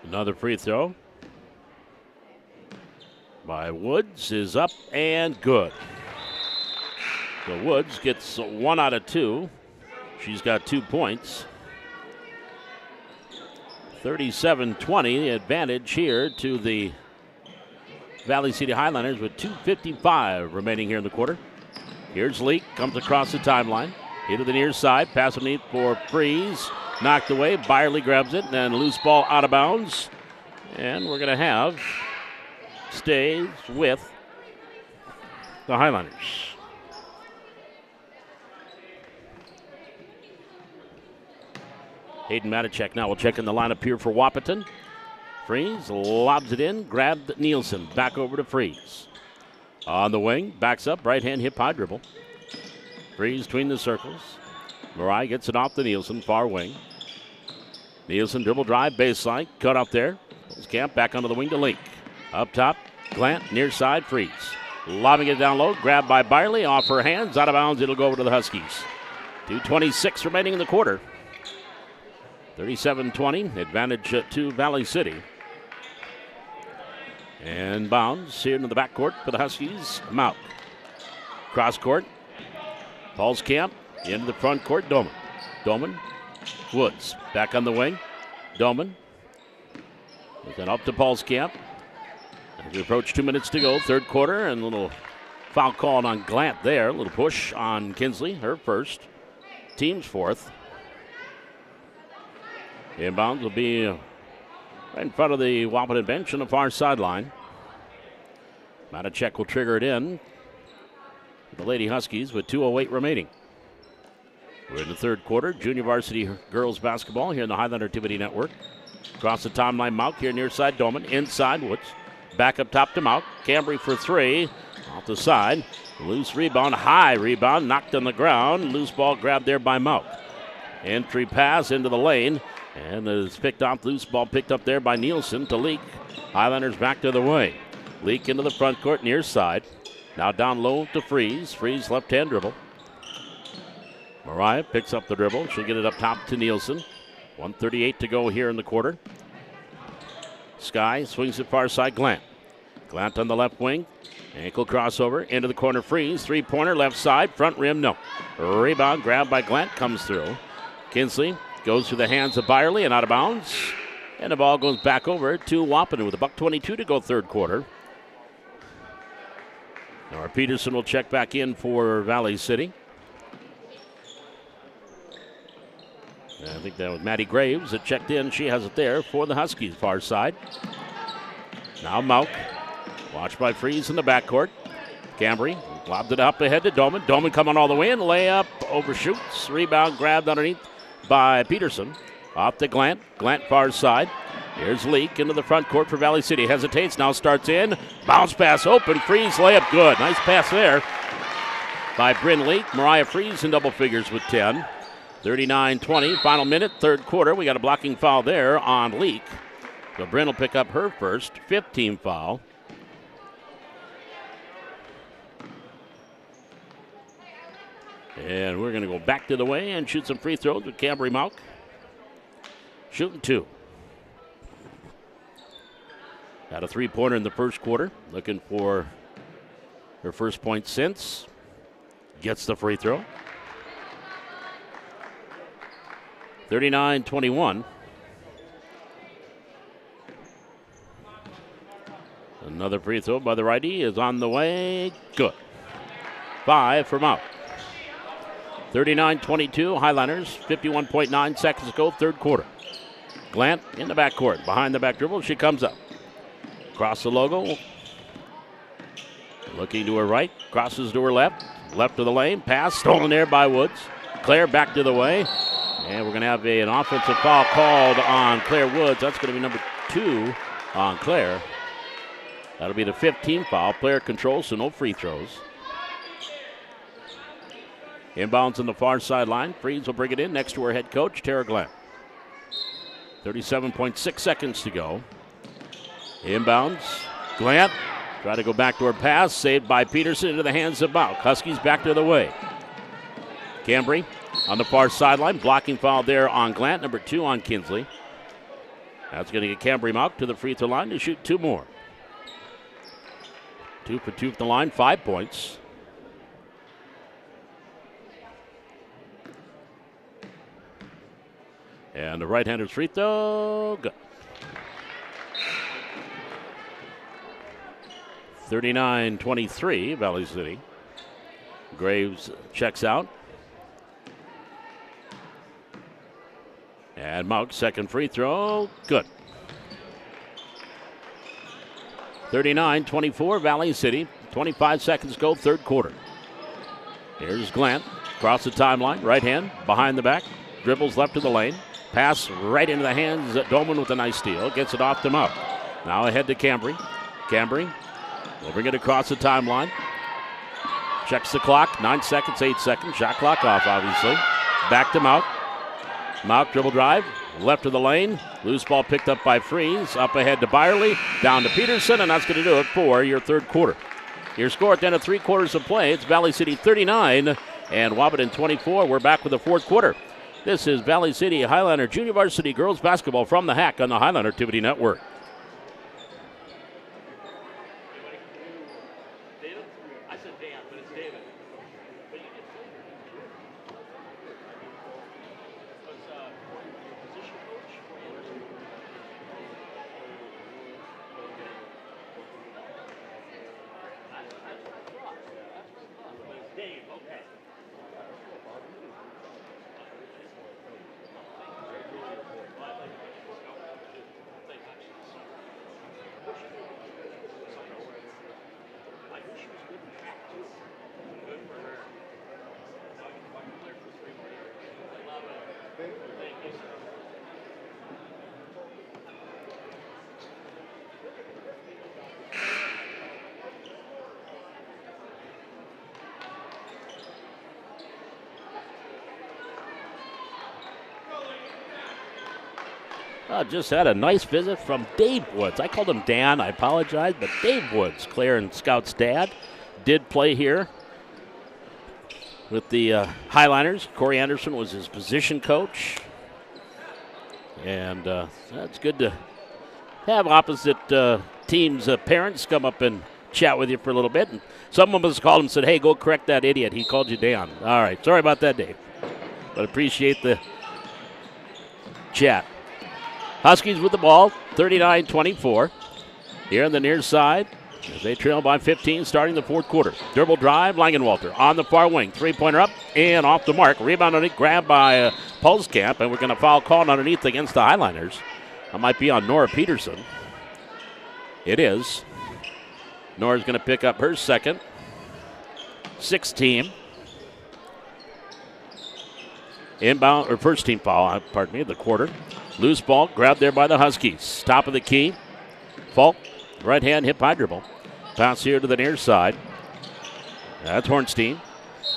Another free throw by Woods is up and good. So Woods gets 1 out of 2. She's got 2 points. 37-20, the advantage here to the Valley City Highlanders with 2:55 remaining here in the quarter. Here's Leak, comes across the timeline. Into the near side, pass underneath for Freeze. Knocked away, Byerly grabs it, and then loose ball out of bounds. And we're going to have stays with the Highlanders. Hayden Matichek now will check in the lineup here for Wahpeton. Freeze lobs it in, grabbed Nielsen. Back over to Freeze. On the wing, backs up, right hand hip high dribble. Freeze between the circles. Mariah gets it off the Nielsen, far wing. Nielsen dribble drive, baseline, cut up there. Pulls camp back onto the wing to Link. Up top, Glant, near side, Freeze. Lobbing it down low, grabbed by Byerly, off her hands, out of bounds, it'll go over to the Huskies. 2:26 remaining in the quarter. 37-20, advantage to Valley City. And bounds here into the backcourt for the Huskies, Mauk. Cross court, Paul's camp, into the front court, Doman. Doman, Woods, back on the wing, Doman. Then up to Paul's camp. As we approach 2 minutes to go, third quarter, and a little foul called on Glant there. A little push on Kinsley, her first, team's fourth. Inbounds will be right in front of the Wahpeton bench on the far sideline. Matichek will trigger it in. The Lady Huskies with 2:08 remaining. We're in the third quarter. Junior varsity girls basketball here in the Highlander Activity Network. Across the timeline, Mauk here near side, Doman. Inside, Woods. Back up top to Mauk. Cambry for 3. Off the side. Loose rebound, high rebound, knocked on the ground. Loose ball grabbed there by Mauk. Entry pass into the lane. And is picked off, loose ball picked up there by Nielsen to Leak. Highlanders back to the wing. Leak into the front court, near side. Now down low to Freeze. Freeze left-hand dribble. Mariah picks up the dribble. She'll get it up top to Nielsen. 1:38 to go here in the quarter. Sky swings it far side, Glant. Glant on the left wing. Ankle crossover into the corner, Freeze. Three-pointer left side, front rim, no. Rebound grabbed by Glant, comes through. Kinsley goes through the hands of Byerly and out of bounds. And the ball goes back over to Wahpeton with $1:22 to go third quarter. Now Peterson will check back in for Valley City. And I think that was Maddie Graves that checked in. She has it there for the Huskies, far side. Now Mauk. Watched by Freeze in the backcourt. Cambry lobbed it up ahead to Doman. Doman coming all the way in. Layup overshoots. Rebound grabbed underneath by Peterson. Off to Glant. Glant far side. Here's Leak into the front court for Valley City. Hesitates, now starts in. Bounce pass open. Freeze layup good. Nice pass there by Bryn Leak. Mariah Freeze in double figures with 10. 39-20, final minute, third quarter. We got a blocking foul there on Leak. So Bryn will pick up her first, 15 foul. And we're going to go back to the way and shoot some free throws with Cambry Mauk. Shooting 2. Got a three-pointer in the first quarter. Looking for her first point since. Gets the free throw. 39-21. Another free throw by the righty is on the way. Good. 5 for Mount. 39-22, Highliners. 51.9 seconds to go, third quarter. Glant in the backcourt. Behind the back dribble, she comes up. Across the logo. Looking to her right, crosses to her left. Left to the lane, pass stolen there by Woods. Claire back to the way. And we're going to have an offensive foul called on Claire Woods. That's going to be number 2 on Claire. That'll be the 15th foul. Player control, so no free throws. Inbounds on the far sideline. Freeze will bring it in next to her head coach, Tara Glant. 37.6 seconds to go. Inbounds. Glant. Try to go back to her pass. Saved by Peterson into the hands of Mount. Huskies back to the way. Cambry on the far sideline. Blocking foul there on Glant. Number 2 on Kinsley. That's going to get Cambry Mount to the free throw line to shoot 2 more. 2 for 2 from the line. 5 points. And the right-hander's free throw, good. 39-23, Valley City. Graves checks out. And Mount, second free throw, good. 39-24, Valley City. 25 seconds to go, third quarter. Here's Glant, across the timeline, right hand, behind the back. Dribbles left to the lane. Pass right into the hands of Dolman with a nice steal. Gets it off to Mount. Now ahead to Cambry. Cambry will bring it across the timeline. Checks the clock. 9 seconds, 8 seconds. Shot clock off, obviously. Back to Mount. Mount dribble drive. Left to the lane. Loose ball picked up by Freeze. Up ahead to Byerly. Down to Peterson, and that's going to do it for your third quarter. Your score at the end of 3 quarters of play. It's Valley City 39 and Wahpeton 24. We're back with the fourth quarter. This is Valley City Highliner Junior Varsity Girls Basketball from the Hack on the Highliner Activity Network. Just had a nice visit from Dave Woods. I called him Dan. I apologize, but Dave Woods, Claire and Scout's dad, did play here with the Highliners. Corey Anderson was his position coach. And that's good to have opposite teams' parents come up and chat with you for a little bit. And some of us called him and said, hey, go correct that idiot. He called you Dan. All right. Sorry about that, Dave. But appreciate the chat. Huskies with the ball, 39-24. Here on the near side, as they trail by 15, starting the fourth quarter. Dribble drive, Langenwalter on the far wing. Three-pointer up and off the mark. Rebound underneath, grabbed by Pulskamp, and we're going to foul called underneath against the Highliners. That might be on Nora Peterson. It is. Nora's going to pick up her second. 6th team. Inbound, or first team foul, pardon me, the quarter. Loose ball, grabbed there by the Huskies. Top of the key. Falk, right hand hip high dribble. Pass here to the near side. That's Hornstein.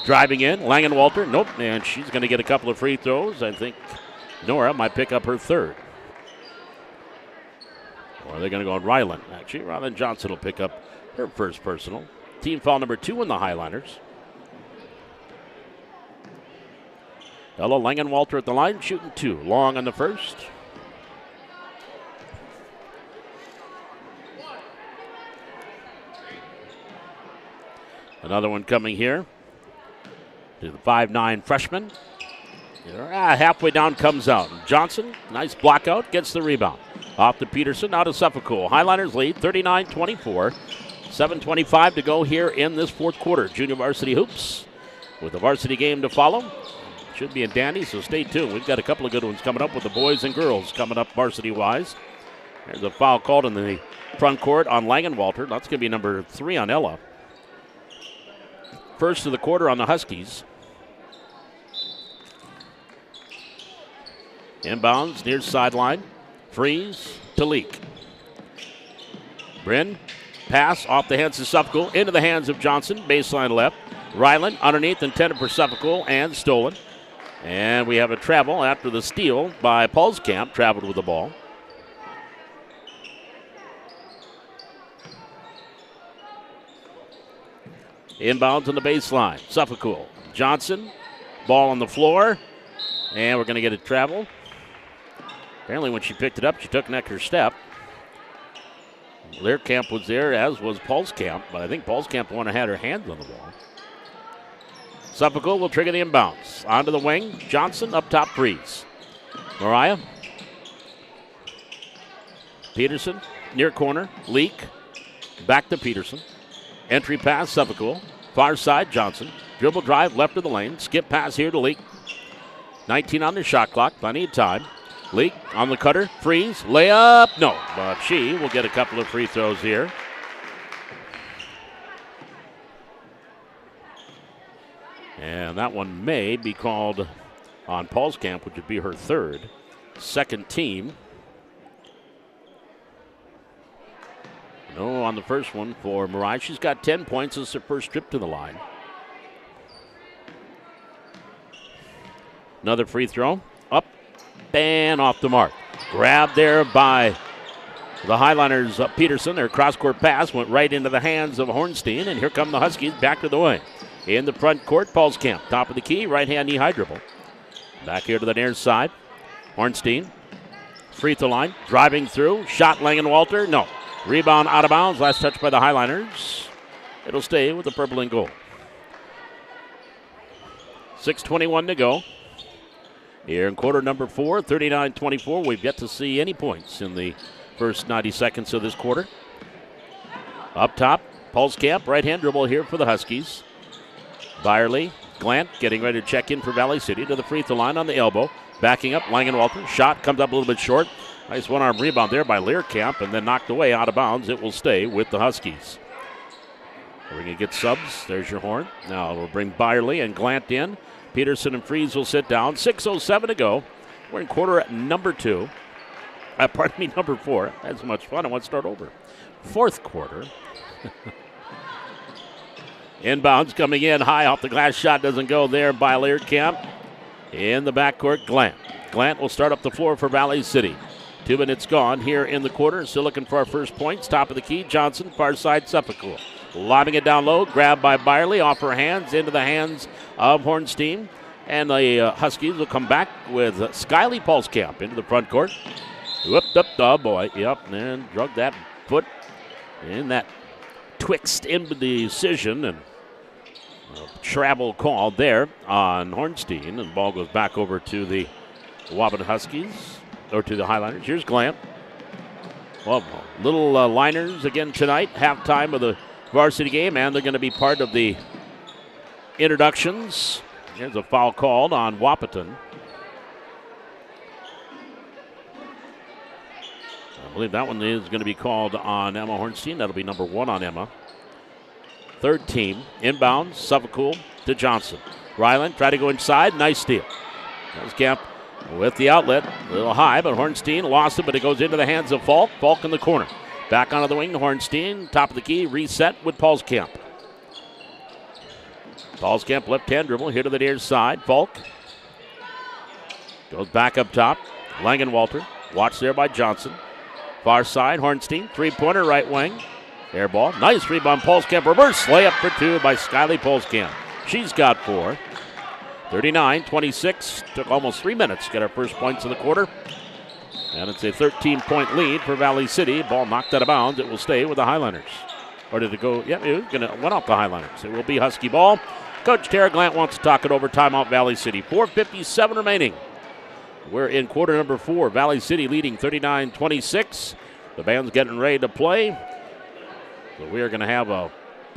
Driving in, Langenwalter. Nope, and she's going to get a couple of free throws. I think Nora might pick up her third. Or they're going to go on Ryland. Actually, Ryland Johnson will pick up her first personal. Team foul number 2 in the Highliners. Ella Langenwalter at the line, shooting 2. Long on the first. Another one coming here to the 5'9" freshman. Halfway down comes out. Johnson, nice block out, gets the rebound. Off to Peterson, out to Suffolk. Highliners lead 39-24. 7:25 to go here in this fourth quarter. Junior varsity hoops with the varsity game to follow. Should be in dandy, so stay tuned. We've got a couple of good ones coming up with the boys and girls coming up varsity-wise. There's a foul called in the front court on Langenwalter. That's going to be number 3 on Ella. First of the quarter on the Huskies. Inbounds near sideline. Freeze to Leak. Bryn, pass off the hands of Suffolk, into the hands of Johnson, baseline left. Ryland underneath, intended for Suffolk, and stolen. And we have a travel after the steal by Paulskamp, traveled with the ball. Inbounds on the baseline. Suffolk. Johnson, ball on the floor, and we're going to get a travel. Apparently when she picked it up, she took an extra step. Learkamp was there, as was Paulskamp, but I think Paulskamp wanted to have her hands on the ball. Suffolk will trigger the inbounds. Onto the wing. Johnson up top, Freeze. Mariah. Peterson, near corner. Leak. Back to Peterson. Entry pass, Suffolk. Far side, Johnson. Dribble drive, left of the lane. Skip pass here to Leak. 19 on the shot clock. Plenty of time. Leak on the cutter. Freeze. Layup. No, but she will get a couple of free throws here. And that one may be called on Paulskamp, which would be her third. Second team. No on the first one for Mariah. She's got 10 points as her first trip to the line. Another free throw. Up and off the mark. Grabbed there by the Highliners. Peterson. Their cross-court pass went right into the hands of Hornstein. And here come the Huskies back to the wing. In the front court, Paulskamp. Top of the key, right-hand knee-high dribble. Back here to the near side. Hornstein. Free throw line. Driving through. Shot Langenwalter. No. Rebound out of bounds. Last touch by the Highliners. It'll stay with the purple and gold. 6:21 to go. Here in quarter number 4, 39-24. We've yet to see any points in the first 90 seconds of this quarter. Up top, Paulskamp. Right-hand dribble here for the Huskies. Byerly, Glant getting ready to check in for Valley City to the free throw line on the elbow. Backing up, Langenwalter. Shot comes up a little bit short. Nice one-arm rebound there by Learkamp and then knocked away out of bounds. It will stay with the Huskies. We're going to get subs. There's your horn. Now we'll bring Byerly and Glant in. Peterson and Freeze will sit down. 6:07 to go. We're in quarter number 2. Number 4. That's much fun. I want to start over. Fourth quarter. Inbounds coming in high off the glass. Shot doesn't go there by Learkamp. In the backcourt, Glant. Glant will start up the floor for Valley City. 2 minutes gone here in the quarter. Still looking for our first points. Top of the key, Johnson. Far side, Suffolk. Lobbing it down low. Grabbed by Byerly. Off her hands. Into the hands of Hornstein. And the Huskies will come back with Skyly Paulskamp into the front court. Whooped up the boy. Yep, and drug that foot in that twixt indecision and travel call there on Hornstein, and the ball goes back over to the Wahpeton Huskies, or to the Highliners. Here's Glant. Well, little liners again tonight, halftime of the varsity game, and they're going to be part of the introductions. Here's a foul called on Wahpeton. I believe that one is going to be called on Emma Hornstein. That'll be number 1 on Emma. Third team, inbounds, Suffolk to Johnson. Ryland tried to go inside, nice steal. Paulskamp with the outlet, a little high, but Hornstein lost it, but it goes into the hands of Falk. Falk in the corner. Back onto the wing, Hornstein, top of the key, reset with Paulskamp. Paulskamp left-hand dribble, here to the near side. Falk goes back up top. Langenwalter, watched there by Johnson. Far side, Hornstein, three-pointer, right wing. Air ball. Nice rebound, Paulskamp. Reverse layup for 2 by Skyly Paulskamp. She's got 4. 39-26. Took almost 3 minutes to get our first points of the quarter. And it's a 13-point lead for Valley City. Ball knocked out of bounds. It will stay with the Highliners. Or did it go? Yeah, it went off the Highliners. It will be Husky ball. Coach Tara Glant wants to talk it over. Timeout, Valley City. 4:57 remaining. We're in quarter number 4. Valley City leading 39-26. The band's getting ready to play. So we are going to have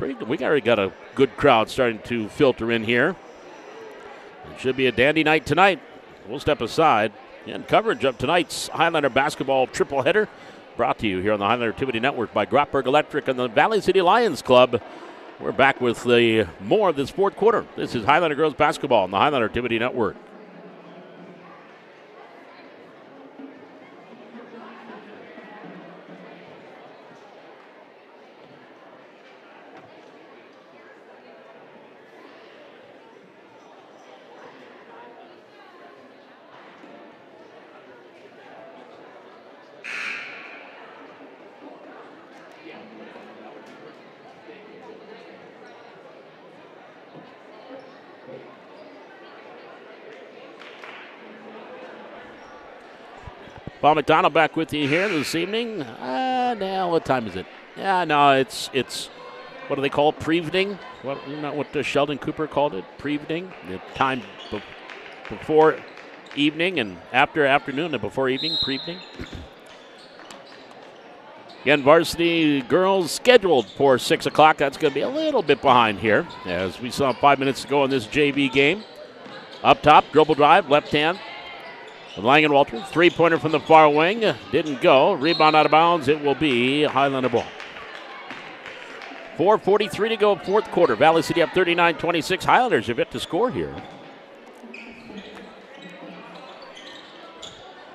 we already got a good crowd starting to filter in here. It should be a dandy night tonight. We'll step aside. And coverage of tonight's Highlander basketball triple header brought to you here on the Highlander Activity Network by Grotberg Electric and the Valley City Lions Club. We're back with more of this fourth quarter. This is Highlander girls basketball on the Highlander Activity Network. Paul McDonald back with you here this evening. Now, what time is it? Yeah, no, it's what do they call it? Pre-evening? Not what Sheldon Cooper called it? Pre-evening? The time before evening and after afternoon and before evening, pre-evening. Again, varsity girls scheduled for 6 o'clock. That's going to be a little bit behind here, as we saw 5 minutes ago in this JV game. Up top, dribble drive, left hand. Langenwalter, three-pointer from the far wing. Didn't go. Rebound out of bounds. It will be Highlander ball. 4:43 to go, fourth quarter. Valley City up 39-26. Highlanders have yet to score here.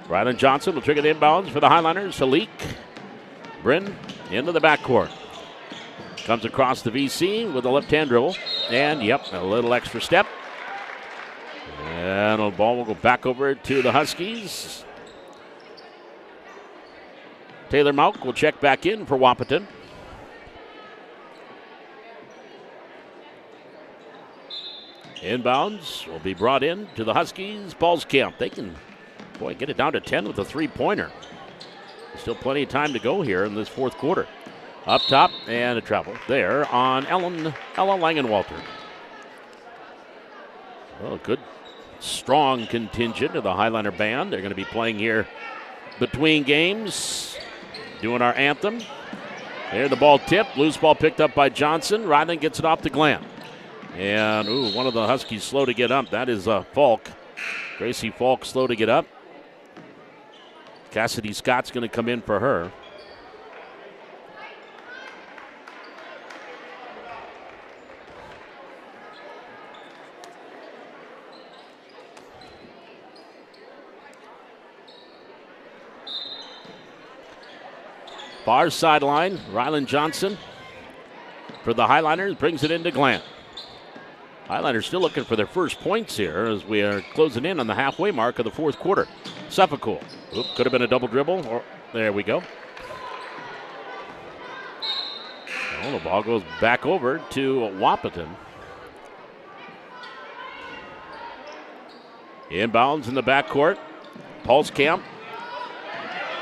Rylan Johnson will trigger the inbounds for the Highlanders. Salik Bryn into the backcourt. Comes across the VC with a left-hand dribble. And, a little extra step. And the ball will go back over to the Huskies. Taylor Mauk will check back in for Wahpeton. Inbounds will be brought in to the Huskies. Paul's camp. They can, get it down to 10 with a three-pointer. Still plenty of time to go here in this fourth quarter. Up top and a travel there on Ella Langenwalter. Well, good. Strong contingent of the Highlander band. They're going to be playing here between games, doing our anthem. There, the ball tipped. Loose ball picked up by Johnson. Ryland gets it off to Glant. And, one of the Huskies slow to get up. That is Falk. Gracie Falk slow to get up. Cassidy Scott's going to come in for her. Far sideline, Rylan Johnson for the Highlanders brings it into Glant. Highlanders still looking for their first points here as we are closing in on the halfway mark of the fourth quarter. Suffolk. Could have been a double dribble. There we go. Well, the ball goes back over to Wahpeton. Inbounds in the backcourt. Pulskamp.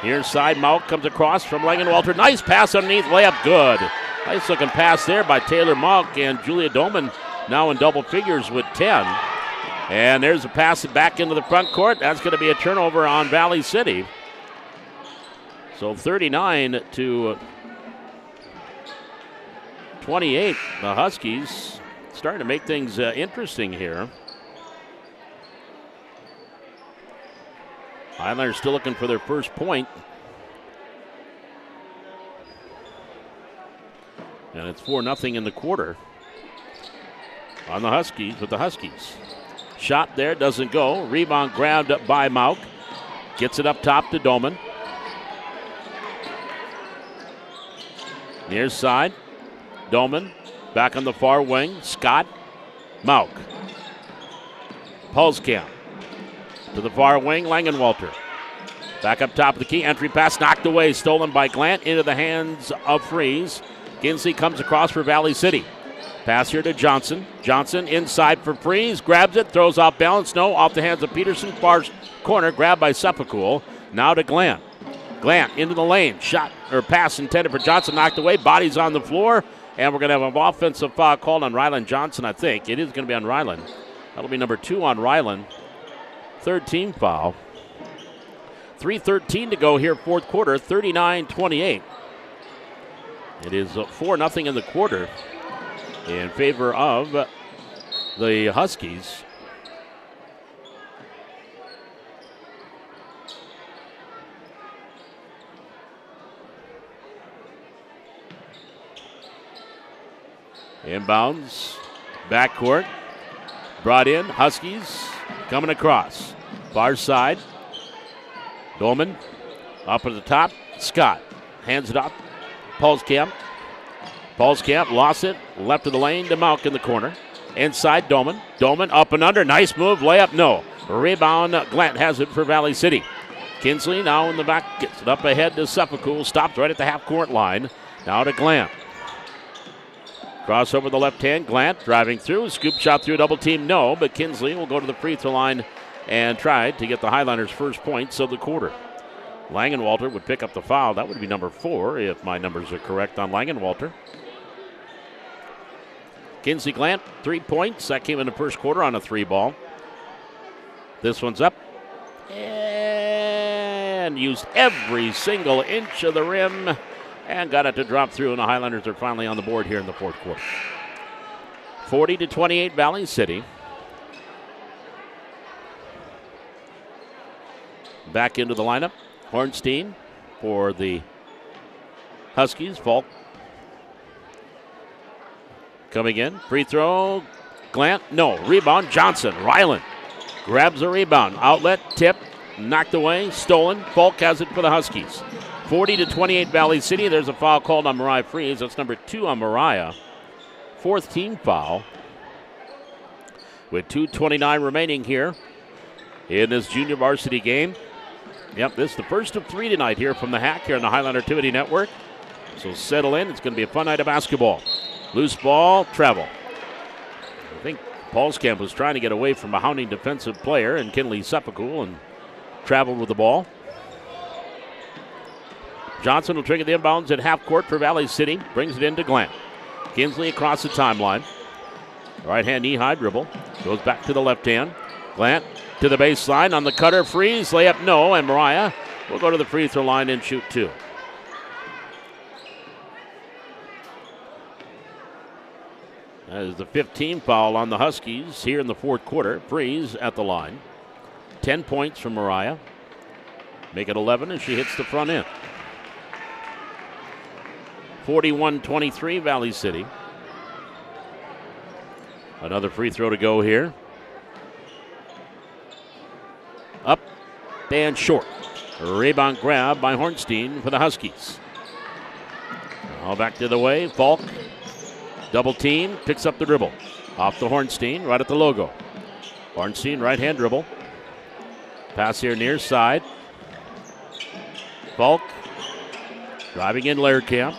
Here side, Mauk comes across from Langenwalter. Nice pass underneath, layup good. Nice looking pass there by Taylor Mauk, and Julia Doman now in double figures with 10. And there's a pass back into the front court. That's going to be a turnover on Valley City. So 39-28, the Huskies starting to make things interesting here. Highlanders still looking for their first point. And it's 4-0 in the quarter on the Huskies with the Huskies. Shot there, doesn't go. Rebound grabbed up by Mauk. Gets it up top to Doman. Near side, Doman back on the far wing. Scott, Mauk. Pulskamp. To the far wing, Langenwalter. Back up top of the key. Entry pass knocked away. Stolen by Glant into the hands of Freeze. Ginsley comes across for Valley City. Pass here to Johnson. Johnson inside for Freeze. Grabs it. Throws off balance. No. Off the hands of Peterson. Far corner. Grabbed by Suffolk. Now to Glant. Glant into the lane. Shot or pass intended for Johnson. Knocked away. Bodies on the floor. And we're going to have an offensive foul called on Rylan Johnson, I think. It is going to be on Rylan. That'll be number 2 on Rylan. Third team foul. 3:13 to go here, fourth quarter, 39-28. It is 4-0 in the quarter in favor of the Huskies. Inbounds, backcourt, brought in, Huskies coming across. Far side, Dolman up at the top, Scott hands it up, Paulskamp lost it, left of the lane to Malk in the corner. Inside, Dolman up and under, nice move, layup, no. Rebound, Glant has it for Valley City. Kinsley now in the back, gets it up ahead to Suffolk, stopped right at the half-court line. Now to Glant. Cross over the left hand, Glant driving through, scoop shot through, double team, no, but Kinsley will go to the free throw line and try to get the Highlanders' first points of the quarter. Langenwalter would pick up the foul. That would be number 4 if my numbers are correct on Langenwalter. Kinsley Glant, 3 points. That came in the first quarter on a 3-ball. This one's up and used every single inch of the rim and got it to drop through, and the Highlanders are finally on the board here in the fourth quarter. 40-28 Valley City. Back into the lineup. Hornstein for the Huskies. Falk coming in. Free throw. Glant. No. Rebound. Johnson. Rylan grabs a rebound. Outlet. Tip. Knocked away. Stolen. Falk has it for the Huskies. 40-28 Valley City. There's a foul called on Mariah Freeze. That's number 2 on Mariah. Fourth team foul. With 2:29 remaining here in this junior varsity game. Yep, this is the first of 3 tonight here from the Hack here on the Highlander Activity Network. So settle in. It's going to be a fun night of basketball. Loose ball, travel. I think Paulskamp was trying to get away from a hounding defensive player and Kinley Sepulchre and traveled with the ball. Johnson will trigger the inbounds at half court for Valley City. Brings it into Glant. Kinsley across the timeline. Right hand knee-high dribble. Goes back to the left hand. Glant to the baseline on the cutter. Freeze. Layup no. And Mariah will go to the free throw line and shoot 2. That is the 15th foul on the Huskies here in the fourth quarter. Freeze at the line. 10 points from Mariah. Make it 11 as she hits the front end. 41-23 Valley City. Another free throw to go here. Up and short. Rebound grab by Hornstein for the Huskies. Now back to the way. Falk. Double team. Picks up the dribble. Off to Hornstein. Right at the logo. Hornstein right hand dribble. Pass here near side. Falk. Driving in Lairkamp.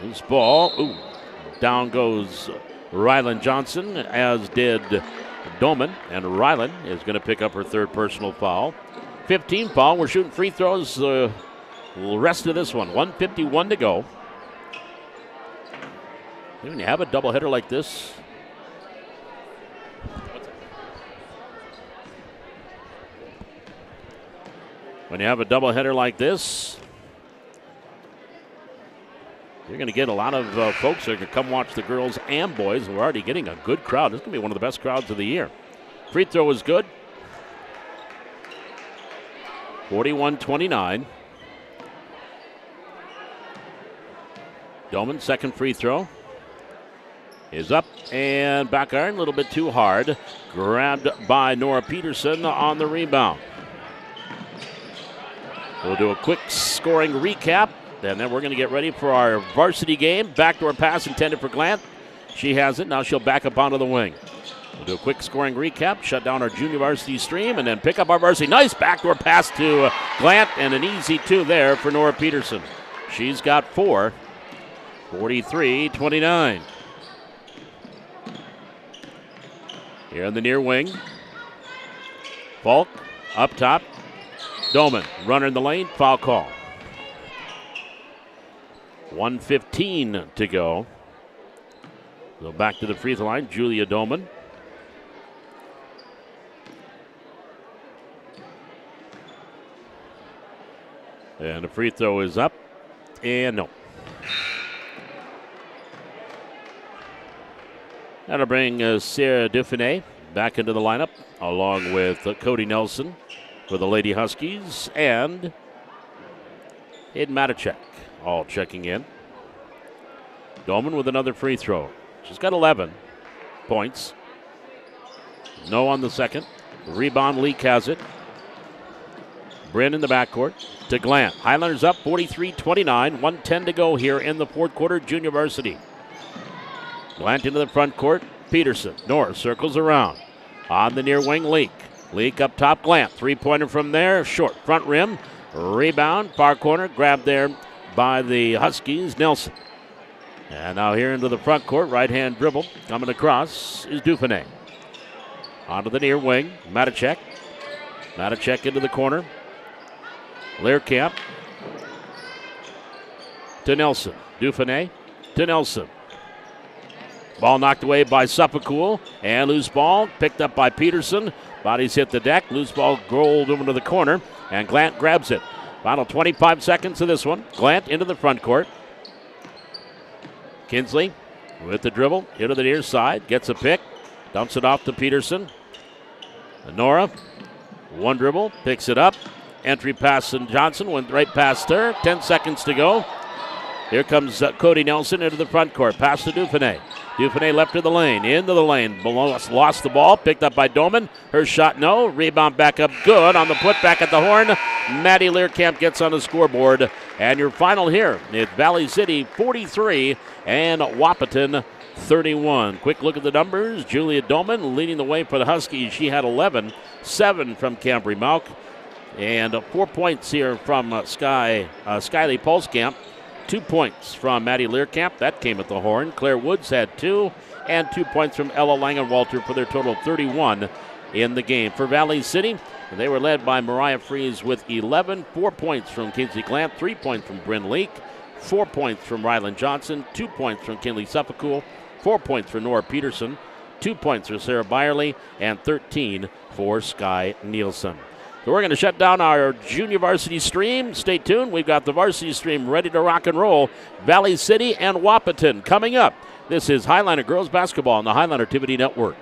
Loose ball. Ooh. Down goes Rylan Johnson, as did Doman. And Rylan is going to pick up her third personal foul. 15 foul. We're shooting free throws the rest of this one. 1:51 to go. When you have a doubleheader like this, you're going to get a lot of folks that are going to come watch the girls and boys. We're already getting a good crowd. This is going to be one of the best crowds of the year. Free throw is good. 41-29. Doman, second free throw. Is up and back iron, a little bit too hard. Grabbed by Nora Peterson on the rebound. We'll do a quick scoring recap, and then we're going to get ready for our varsity game. Backdoor pass intended for Glant. She has it. Now she'll back up onto the wing. We'll do a quick scoring recap, shut down our junior varsity stream, and then pick up our varsity. Nice backdoor pass to Glant, and an easy 2 there for Nora Peterson. She's got 4. 43-29. Here in the near wing. Falk up top. Doman, runner in the lane, foul call. 1:15 to go. So back to the free throw line, Julia Doman. And the free throw is up, and no. That'll bring Sarah Dufresne back into the lineup, along with Cody Nelson for the Lady Huskies, and Aiden Matichek all checking in. Doman with another free throw. She's got 11 points. No on the second. Rebound, Leak has it. Bryn in the backcourt to Glant. Highlanders up 43-29. 1:10 to go here in the fourth quarter. Junior varsity. Glant into the front court. Peterson. North circles around. On the near wing, Leak. Leak up top, Glant. Three-pointer from there. Short. Front rim. Rebound. Far corner. Grabbed there by the Huskies. Nelson. And now here into the front court. Right-hand dribble. Coming across is Dufresne. Onto the near wing. Matichek. Matichek into the corner. Learkamp to Nelson. Dufresne to Nelson. Ball knocked away by Suppacool. And loose ball picked up by Peterson. Bodies hit the deck. Loose ball rolled over to the corner. And Glant grabs it. Final 25 seconds of this one. Glant into the front court. Kinsley with the dribble. Into the near side. Gets a pick. Dumps it off to Peterson. Nora. One dribble. Picks it up. Entry pass and Johnson went right past her. 10 seconds to go. Here comes Cody Nelson into the front court. Pass to Dufresne. Dufresne left of the lane. Into the lane. Lost the ball. Picked up by Doman. Her shot no. Rebound back up good. On the putback at the horn. Maddie Learkamp gets on the scoreboard. And your final here is Valley City 43 and Wahpeton 31. Quick look at the numbers. Julia Doman leading the way for the Huskies. She had 11. 7 from Cambry Malk. And 4 points here from Skyly Pulskamp. 2 points from Maddie Learkamp. That came at the horn. Claire Woods had 2. And 2 points from Ella Langenwalter for their total of 31 in the game. For Valley City, they were led by Mariah Fries with 11. 4 points from Kinsey Glant. 3 points from Bryn Leak. 4 points from Ryland Johnson. 2 points from Kinley Suppacool. 4 points for Nora Peterson. 2 points for Sarah Byerly. And 13 for Sky Nielsen. So we're going to shut down our junior varsity stream. Stay tuned. We've got the varsity stream ready to rock and roll. Valley City and Wahpeton coming up. This is Highliner Girls Basketball on the Highliner TV Network.